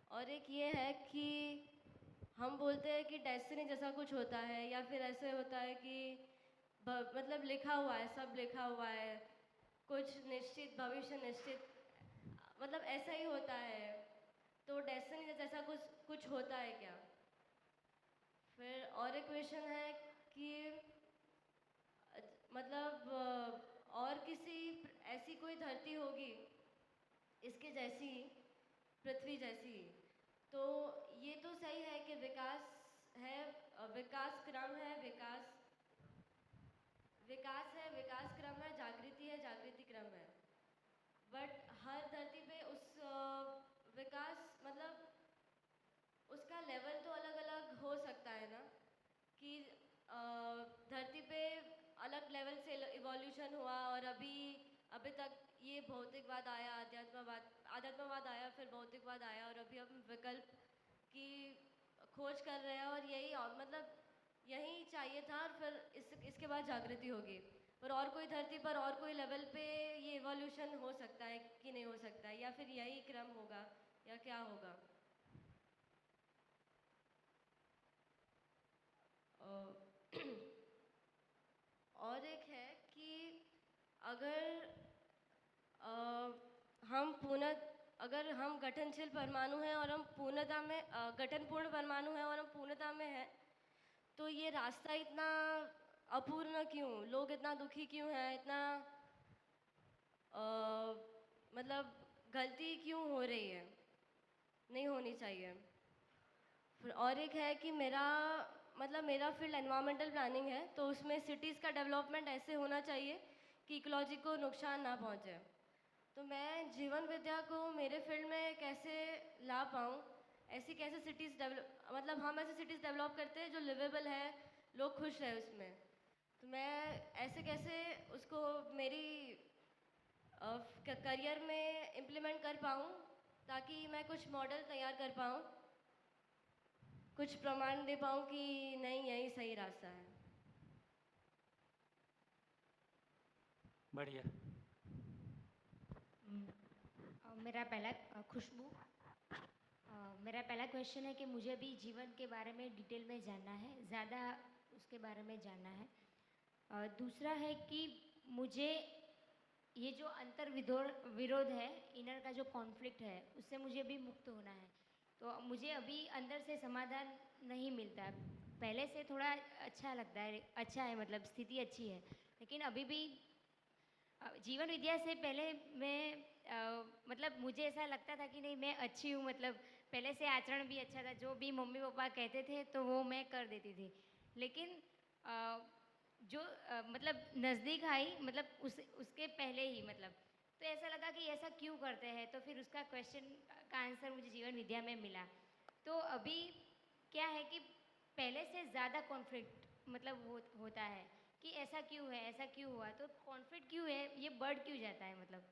और एक ये है कि हम बोलते हैं कि डेस्टिनी जैसा कुछ होता है, या फिर ऐसे होता है कि मतलब लिखा हुआ है, सब लिखा हुआ है, कुछ निश्चित, भविष्य निश्चित, मतलब ऐसा ही होता है। तो डेस्टिनी जैसा कुछ होता है क्या? फिर और एक क्वेश्चन है कि मतलब और किसी ऐसी कोई धरती होगी इसके जैसी, पृथ्वी जैसी, तो ये तो सही है कि विकास है, विकास क्रम है, विकास क्रम है, जागृति क्रम है, बट हर धरती पे उस विकास मतलब उसका लेवल तो अलग अलग हो सकता है ना, कि धरती पे अलग लेवल से इवोल्यूशन हुआ, और अभी तक ये भौतिकवाद आया, आध्यात्मवाद आया, फिर भौतिकवाद आया, और अभी हम विकल्प की खोज कर रहे हैं, और यही मतलब यही चाहिए था, और फिर इसके बाद जागृति होगी। पर और कोई धरती पर और कोई लेवल पे ये इवोल्यूशन हो सकता है कि नहीं हो सकता है, या फिर यही क्रम होगा, या क्या होगा? और एक है कि अगर हम गठनशील परमाणु हैं और हम पूर्णता में गठनपूर्ण परमाणु हैं और हम पूर्णता में हैं, तो ये रास्ता इतना अपूर्ण क्यों? लोग इतना दुखी क्यों हैं? इतना मतलब गलती क्यों हो रही है? नहीं होनी चाहिए। फिर और एक है कि मेरा फील्ड एनवायरमेंटल प्लानिंग है, तो उसमें सिटीज़ का डेवलपमेंट ऐसे होना चाहिए कि इकोलॉजी को नुकसान ना पहुंचे। तो मैं जीवन विद्या को मेरे फील्ड में कैसे ला पाऊँ? ऐसी कैसे सिटीज़ मतलब हम ऐसे सिटीज़ डेवलप करते हैं जो लिवेबल है, लोग खुश रहे उसमें। तो मैं ऐसे कैसे उसको मेरी करियर में इम्प्लीमेंट कर पाऊँ, ताकि मैं कुछ मॉडल तैयार कर पाऊँ, कुछ प्रमाण दे पाऊँ कि नहीं यही सही रास्ता है। बढ़िया। मेरा पहला खुशबू, मेरा पहला क्वेश्चन है कि मुझे भी जीवन के बारे में डिटेल में जानना है, ज़्यादा उसके बारे में जानना है। दूसरा है कि मुझे ये जो विरोध है, इनर का जो कॉन्फ्लिक्ट है, उससे मुझे भी मुक्त होना है। तो मुझे अभी अंदर से समाधान नहीं मिलता। पहले से थोड़ा अच्छा लगता है, अच्छा है, मतलब स्थिति अच्छी है, लेकिन अभी भी जीवन विद्या से पहले मैं मतलब मुझे ऐसा लगता था कि नहीं मैं अच्छी हूँ, मतलब पहले से आचरण भी अच्छा था, जो भी मम्मी पापा कहते थे तो वो मैं कर देती थी। लेकिन जो मतलब नज़दीक आई, मतलब उसके पहले ही मतलब तो ऐसा लगा कि ऐसा क्यों करते हैं, तो फिर उसका क्वेश्चन का आंसर मुझे जीवन विद्या में मिला। तो अभी क्या है कि पहले से ज़्यादा कॉन्फ्लिक्ट मतलब होता है कि ऐसा क्यों है, ऐसा क्यों हुआ, तो कॉन्फ्लिक्ट क्यों है, ये बढ़ क्यों जाता है मतलब।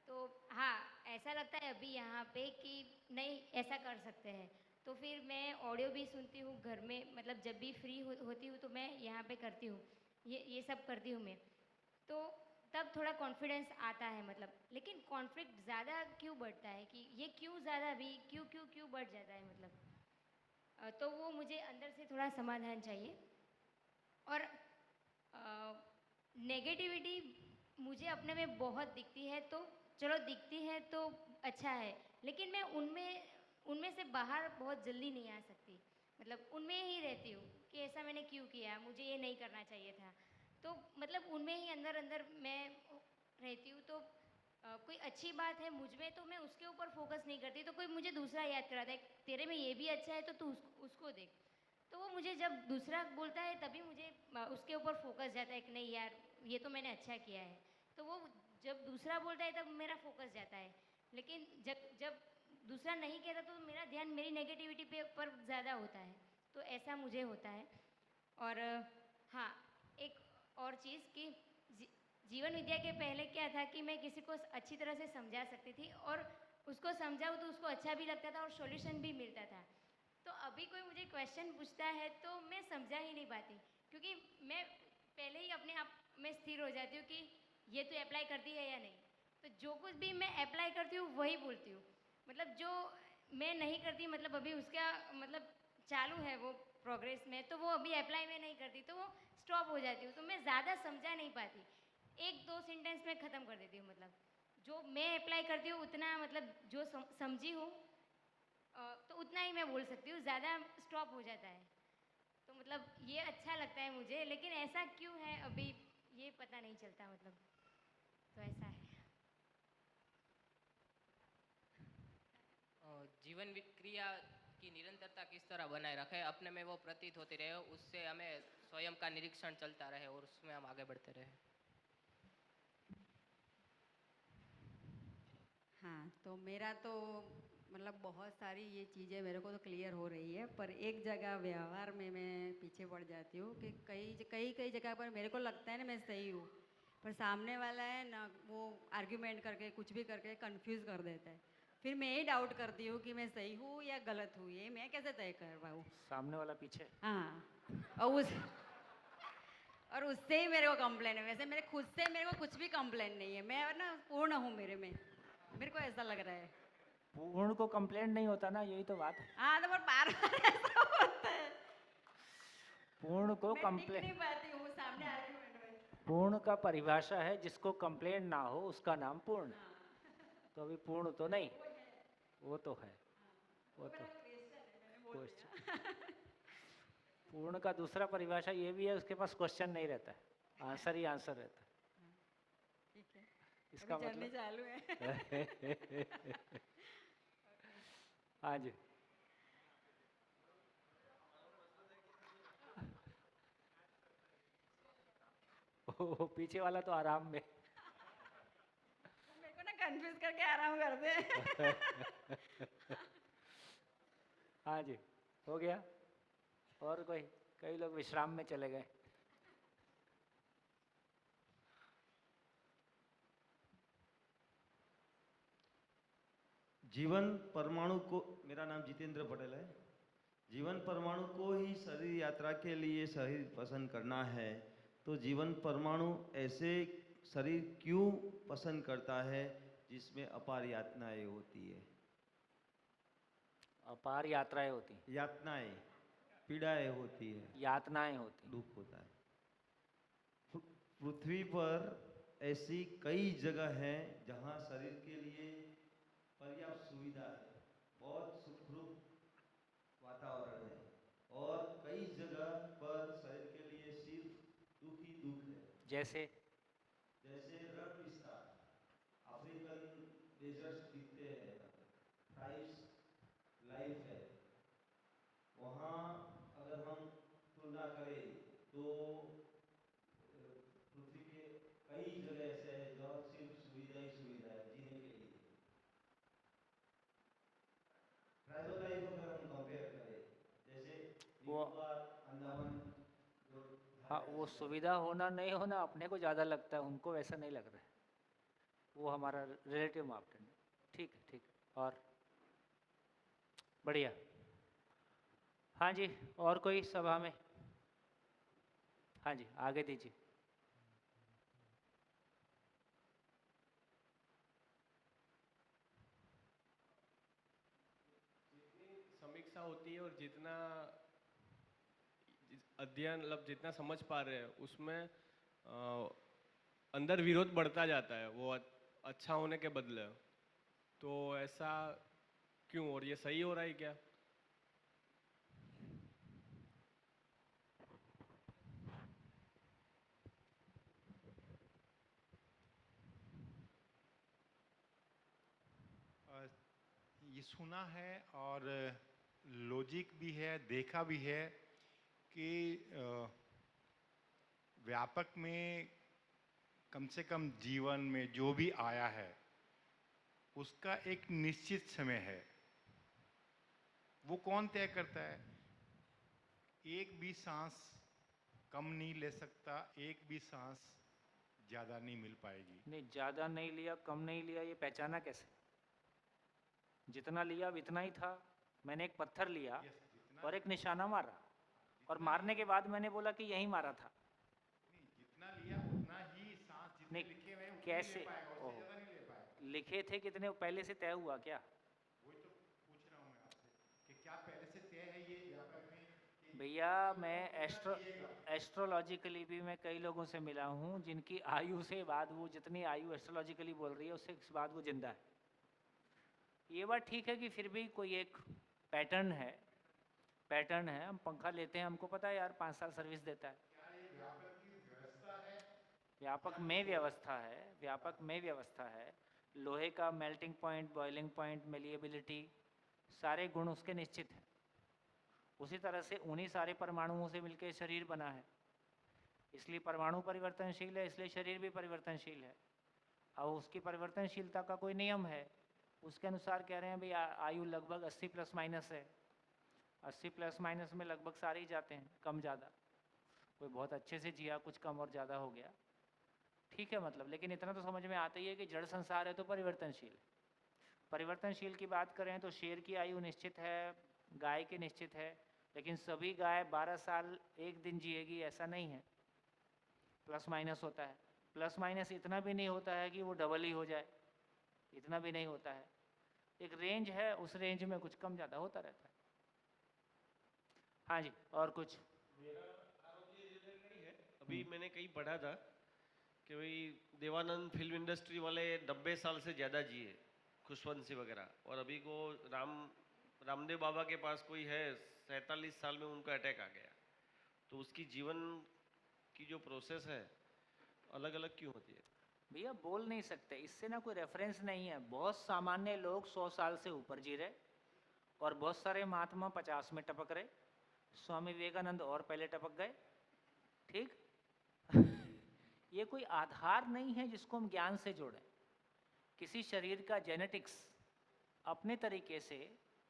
तो हाँ, ऐसा लगता है अभी यहाँ पे कि नहीं ऐसा कर सकते हैं। तो फिर मैं ऑडियो भी सुनती हूँ घर में, मतलब जब भी फ्री होती हूँ तो मैं यहाँ पे करती हूँ, ये सब करती हूँ मैं, तो तब थोड़ा कॉन्फिडेंस आता है मतलब। लेकिन कॉन्फ्लिक्ट ज़्यादा क्यों बढ़ता है, कि ये क्यों ज़्यादा अभी क्यों बढ़ जाता है मतलब। तो वो मुझे अंदर से थोड़ा समाधान चाहिए। और नेगेटिविटी मुझे अपने में बहुत दिखती है, तो चलो दिखती है तो अच्छा है, लेकिन मैं उनमें से बाहर बहुत जल्दी नहीं आ सकती। मतलब उनमें ही रहती हूँ कि ऐसा मैंने क्यों किया, मुझे ये नहीं करना चाहिए था। तो मतलब उनमें ही अंदर अंदर मैं रहती हूँ। तो कोई अच्छी बात है मुझ में तो मैं उसके ऊपर फोकस नहीं करती, तो कोई मुझे दूसरा याद कराता है तेरे में ये भी अच्छा है तो तू उसको देख। तो वो मुझे जब दूसरा बोलता है तभी मुझे उसके ऊपर फोकस जाता है कि नहीं यार ये तो मैंने अच्छा किया है। तो वो जब दूसरा बोलता है तब मेरा फोकस जाता है। लेकिन जब जब दूसरा नहीं कहता तो मेरा ध्यान मेरी नेगेटिविटी पर ज़्यादा होता है। तो ऐसा मुझे होता है। और हाँ, एक और चीज़ कि जीवन विद्या के पहले क्या था कि मैं किसी को अच्छी तरह से समझा सकती थी और उसको समझाऊँ तो उसको अच्छा भी लगता था और सॉल्यूशन भी मिलता था। तो अभी कोई मुझे क्वेश्चन पूछता है तो मैं समझा ही नहीं पाती, क्योंकि मैं पहले ही अपने आप में स्थिर हो जाती हूँ कि ये तो अप्लाई करती है या नहीं। तो जो कुछ भी मैं अप्लाई करती हूँ वही बोलती हूँ। मतलब जो मैं नहीं करती, मतलब अभी उसका मतलब चालू है वो प्रोग्रेस में, तो वो अभी अप्लाई में नहीं करती तो वो स्टॉप हो जाती हूँ। तो मैं ज़्यादा समझा नहीं पाती, एक दो सेंटेंस में ख़त्म कर देती हूँ। मतलब जो मैं अप्लाई करती हूँ उतना, मतलब जो समझी हूँ तो उतना ही मैं बोल सकती हूँ, ज़्यादा स्टॉप हो जाता है। तो मतलब ये अच्छा लगता है मुझे, लेकिन ऐसा क्यों है अभी ये पता नहीं चलता। मतलब तो ऐसा है। जीवन क्रिया की निरंतरता किस तरह बनाए रखें, अपने में वो प्रतीत होती रहे, उससे हमें स्वयं का निरीक्षण चलता रहे और उसमें हम आगे बढ़ते रहे। हाँ, तो मेरा तो मतलब बहुत सारी ये चीज़ें मेरे को तो क्लियर हो रही है, पर एक जगह व्यवहार में मैं पीछे पड़ जाती हूँ कि कई जगह पर मेरे को लगता है ना मैं सही हूँ, पर सामने वाला है ना वो आर्ग्यूमेंट करके कुछ भी करके कंफ्यूज कर देता है। फिर मैं ये डाउट करती हूँ कि मैं सही हूँ या गलत हूँ, ये मैं कैसे तय कर पाऊँ। सामने वाला पीछे। हाँ, और उससे ही मेरे को कंप्लेन है। वैसे मेरे खुद से मेरे को कुछ भी कंप्लेन नहीं है, मैं ना पूर्ण हूँ मेरे को ऐसा लग रहा है। पूर्ण को कंप्लेंट नहीं होता ना, यही तो बात है। हाँ, तो बार ऐसा होता है। पूर्ण को मैं टिक नहीं पाती हूँ सामने आर्ग्यूमेंट में। पूर्ण का परिभाषा है जिसको कंप्लेंट ना हो उसका नाम पूर्ण। तो अभी पूर्ण तो नहीं, वो तो है, वो तो क्वेश्चन। पूर्ण का दूसरा परिभाषा ये भी है, उसके पास क्वेश्चन नहीं रहता है, आंसर ही आंसर रहता है। ठीक है, इसका अभी जर्नी मतलब चालू है। हाँ जी। ओ, पीछे वाला तो आराम में। मेरे को ना कंफ्यूज करके आराम कर दे। हाँ जी, हो गया। और कोई? कई लोग विश्राम में चले गए। जीवन परमाणु को, मेरा नाम जितेंद्र पटेल है। जीवन परमाणु को ही शरीर यात्रा के लिए शरीर पसंद करना है, तो जीवन परमाणु ऐसे शरीर क्यों पसंद करता है जिसमें अपार यातनाएं होती है? अपार यात्राएं होती हैं। यातनाएं, पीड़ाएं होती है, यातनाएं होती, दुख होता है। पृथ्वी पर ऐसी कई जगह हैं जहां शरीर के लिए पर्याप्त सुविधा है, बहुत सुखरूप वातावरण है, और कई जगह पर शरीर के लिए सिर्फ दुख ही दुख है। जैसे रण विस्तार, अफ्रीकन डेजर्ट्स दिखते हैं, प्राइस लाइफ है वहाँ। अगर हम तुलना करें तो पृथ्वी के कई जगह ऐसे हैं जहाँ सिर्फ सुविधा ही सुविधा है जीने के लिए। ट्राइबल लाइफ अगर हम कंपेयर करें, जैसे निकोबार, अंडमान, हाँ, वो सुविधा होना नहीं होना अपने को ज़्यादा लगता है, उनको वैसा नहीं लग रहा है। वो हमारा रिलेटिव मापदंड है। ठीक है, ठीक है। और बढ़िया। हाँ जी, और कोई सभा में? हाँ जी, आगे दीजिए। समीक्षा होती है और जितना अध्ययन, मतलब जितना समझ पा रहे हैं उसमें अंदर विरोध बढ़ता जाता है वो अच्छा होने के बदले। तो ऐसा क्यों, और ये सही हो रहा है क्या? ये सुना है और लॉजिक भी है, देखा भी है कि व्यापक में कम से कम जीवन में जो भी आया है उसका एक निश्चित समय है। वो कौन तय करता है? एक भी सांस कम नहीं ले सकता, एक भी सांस ज़्यादा नहीं मिल पाएगी। नहीं, ज़्यादा नहीं लिया, कम नहीं लिया, ये पहचाना कैसे? जितना लिया इतना ही था। मैंने एक पत्थर लिया और एक निशाना मारा, और मारने के बाद मैंने बोला कि यही मारा था। जितना लिया उतना ही सांस जितने लिखे हुए हैं उतने कैसे? ले पाएगा, उससे ज़्यादा नहीं ले पाएगा। लिखे थे कितने पहले से तय हुआ क्या? वही तो पूछ रहा हूँ मैं आपसे कि क्या पहले से तय है ये व्यापक में कि भैया, मैं एस्ट्रोलॉजिकली भी मैं कई लोगों से मिला हूँ जिनकी आयु से बाद वो जितनी आयु एस्ट्रोलॉजिकली बोल रही है उससे बाद वो जिंदा है। ये बात ठीक है कि फिर भी कोई एक पैटर्न है। हम पंखा लेते हैं, हमको पता है यार 5 साल सर्विस देता है। व्यापक में व्यवस्था है। लोहे का melting point, boiling point, malleability, सारे गुण उसके निश्चित हैं। उसी तरह से उन्हीं सारे परमाणुओं से मिलकर शरीर बना है, इसलिए परमाणु परिवर्तनशील है, इसलिए शरीर भी परिवर्तनशील है। और उसकी परिवर्तनशीलता का कोई नियम है, उसके अनुसार कह रहे हैं भाई आयु लगभग 80 प्लस माइनस है। 80 प्लस माइनस में लगभग सारे ही जाते हैं, कम ज़्यादा। कोई बहुत अच्छे से जिया, कुछ कम और ज़्यादा हो गया, ठीक है मतलब। लेकिन इतना तो समझ में आता ही है कि जड़ संसार है तो परिवर्तनशील। परिवर्तनशील की बात करें तो शेर की आयु निश्चित है, गाय की निश्चित है, लेकिन सभी गाय 12 साल एक दिन जिएगी ऐसा नहीं है। प्लस माइनस होता है। प्लस माइनस इतना भी नहीं होता है कि वो डबल ही हो जाए, इतना भी नहीं होता है। एक रेंज है, उस रेंज में कुछ कम ज़्यादा होता रहता है। हाँ जी, और कुछ? अभी मैंने कहीं पढ़ा था कि भाई देवानंद फिल्म इंडस्ट्री वाले 90 साल से ज़्यादा जिए, खुशवंशी वगैरह, और अभी को रामदेव बाबा के पास कोई है 47 साल में उनका अटैक आ गया। तो उसकी जीवन की जो प्रोसेस है अलग अलग क्यों होती है? भैया बोल नहीं सकते, इससे ना कोई रेफरेंस नहीं है। बहुत सामान्य लोग 100 साल से ऊपर जी रहे, और बहुत सारे महात्मा 50 में टपक रहे। स्वामी विवेकानंद और पहले टपक गए, ठीक। ये कोई आधार नहीं है जिसको हम ज्ञान से जोड़ें। किसी शरीर का जेनेटिक्स अपने तरीके से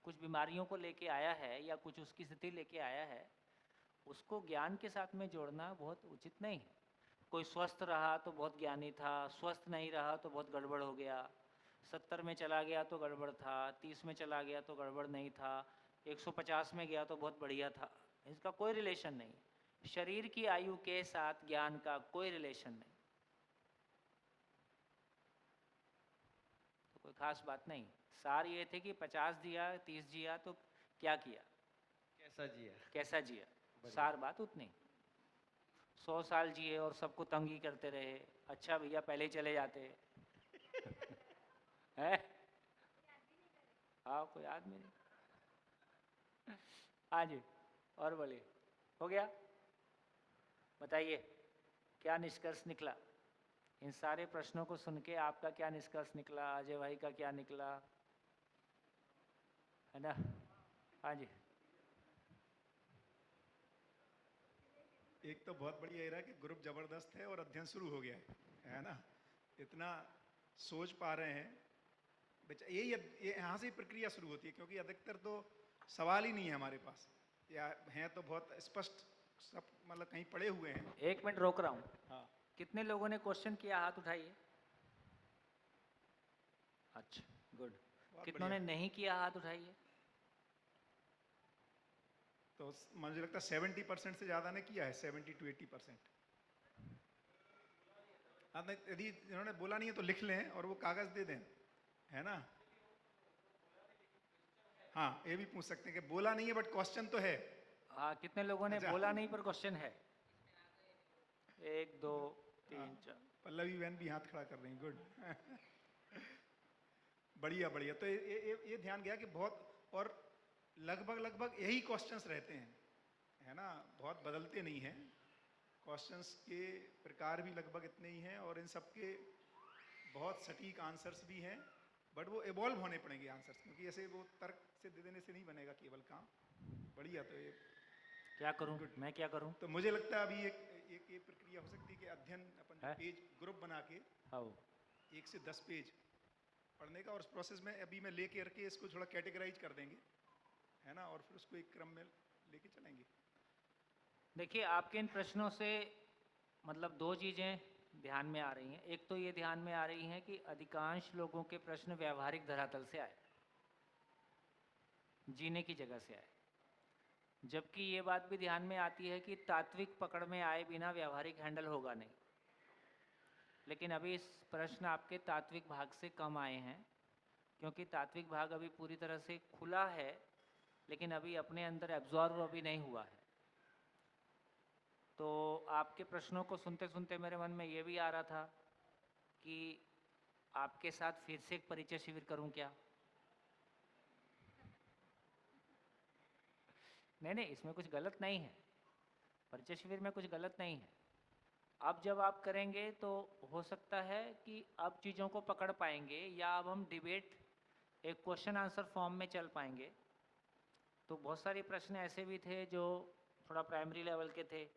कुछ बीमारियों को लेके आया है या कुछ उसकी स्थिति लेके आया है, उसको ज्ञान के साथ में जोड़ना बहुत उचित नहीं है। कोई स्वस्थ रहा तो बहुत ज्ञानी था, स्वस्थ नहीं रहा तो बहुत गड़बड़ हो गया। 70 में चला गया तो गड़बड़ था, 30 में चला गया तो गड़बड़ नहीं था, 150 में गया तो बहुत बढ़िया था। इसका कोई रिलेशन नहीं। शरीर की आयु के साथ ज्ञान का कोई रिलेशन नहीं, तो कोई खास बात नहीं। सार ये थे कि 50 जिया, 30 जिया तो क्या किया, कैसा जिया, सार बात उतनी। 100 साल जिए और सबको तंग ही करते रहे, अच्छा भैया पहले ही चले जाते हैं। हाँ, कोई याद नहीं। हाँ जी, और बोलिए, हो गया? बताइए क्या निष्कर्ष निकला? इन सारे प्रश्नों को सुन के आपका क्या निष्कर्ष निकला? अजय भाई का क्या निकला, है ना? हाँ जी। एक तो बहुत बढ़िया रहा कि ग्रुप जबरदस्त है और अध्ययन शुरू हो गया है ना। इतना सोच पा रहे हैं बच्चा, ये यहाँ से ही प्रक्रिया शुरू होती है, क्योंकि अधिकतर तो सवाल ही नहीं है हमारे पास, या हैं तो बहुत स्पष्ट सब, मतलब कहीं पड़े हुए हैं। 1 मिनट रोक रहा हूँ। हाँ, कितने लोगों ने क्वेश्चन किया? हाथ उठाइए। अच्छा, गुड। कितनों ने नहीं किया? हाथ उठाइए। तो मुझे लगता है 70% से ज़्यादा ने किया है, 70 to 80%। हाँ, यदि इन्होंने बोला नहीं है तो लिख लें और वो कागज़ दे दें, है ना। हाँ, ये भी पूछ सकते हैं कि बोला नहीं है बट क्वेश्चन तो है। हाँ, कितने लोगों ने बोला नहीं पर क्वेश्चन है? 1 2 3 4। पल्लवी बहन भी हाथ खड़ा कर रही हैं, गुड। बढ़िया बढ़िया। तो ये ध्यान गया कि बहुत, और लगभग यही क्वेश्चंस रहते हैं, है ना, बहुत बदलते नहीं हैं। क्वेश्चंस के प्रकार भी लगभग इतने ही हैं, और इन सब के बहुत सटीक आंसर्स भी हैं, बट वो इवॉल्व होने पड़ेंगे आंसर्स, क्योंकि ऐसे वो तर्क से दे देने से नहीं बनेगा केवल काम। बढ़िया, तो ये क्या करूं मैं, क्या करूं? तो मुझे लगता है अभी एक ये प्रक्रिया हो सकती है कि अध्ययन अपन जो पेज ग्रुप बना के 1 से 10 पेज पढ़ने का, और उस प्रोसेस में अभी मैं लेके करके इसको थोड़ा कैटेगराइज कर देंगे, है ना, और फिर उसको एक क्रम में लेके चलेंगे। देखिए, आपके इन प्रश्नों से मतलब दो चीज़ें ध्यान में आ रही हैं। एक तो ये ध्यान में आ रही हैं कि अधिकांश लोगों के प्रश्न व्यावहारिक धरातल से आए, जीने की जगह से आए, जबकि ये बात भी ध्यान में आती है कि तात्विक पकड़ में आए बिना व्यावहारिक हैंडल होगा नहीं। लेकिन अभी इस प्रश्न आपके तात्विक भाग से कम आए हैं, क्योंकि तात्विक भाग अभी पूरी तरह से खुला है, लेकिन अभी अपने अंदर एब्जॉर्व अभी नहीं हुआ है। तो आपके प्रश्नों को सुनते सुनते मेरे मन में ये भी आ रहा था कि आपके साथ फिर से एक परिचय शिविर करूं क्या? नहीं, इसमें कुछ गलत नहीं है, परिचय शिविर में कुछ गलत नहीं है। अब जब आप करेंगे तो हो सकता है कि अब चीज़ों को पकड़ पाएंगे, या अब हम डिबेट एक क्वेश्चन आंसर फॉर्म में चल पाएंगे। तो बहुत सारे प्रश्न ऐसे भी थे जो थोड़ा प्राइमरी लेवल के थे,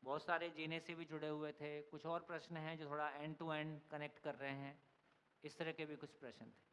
बहुत सारे जीने से भी जुड़े हुए थे, कुछ और प्रश्न हैं जो थोड़ा एंड टू एंड कनेक्ट कर रहे हैं, इस तरह के भी कुछ प्रश्न थे।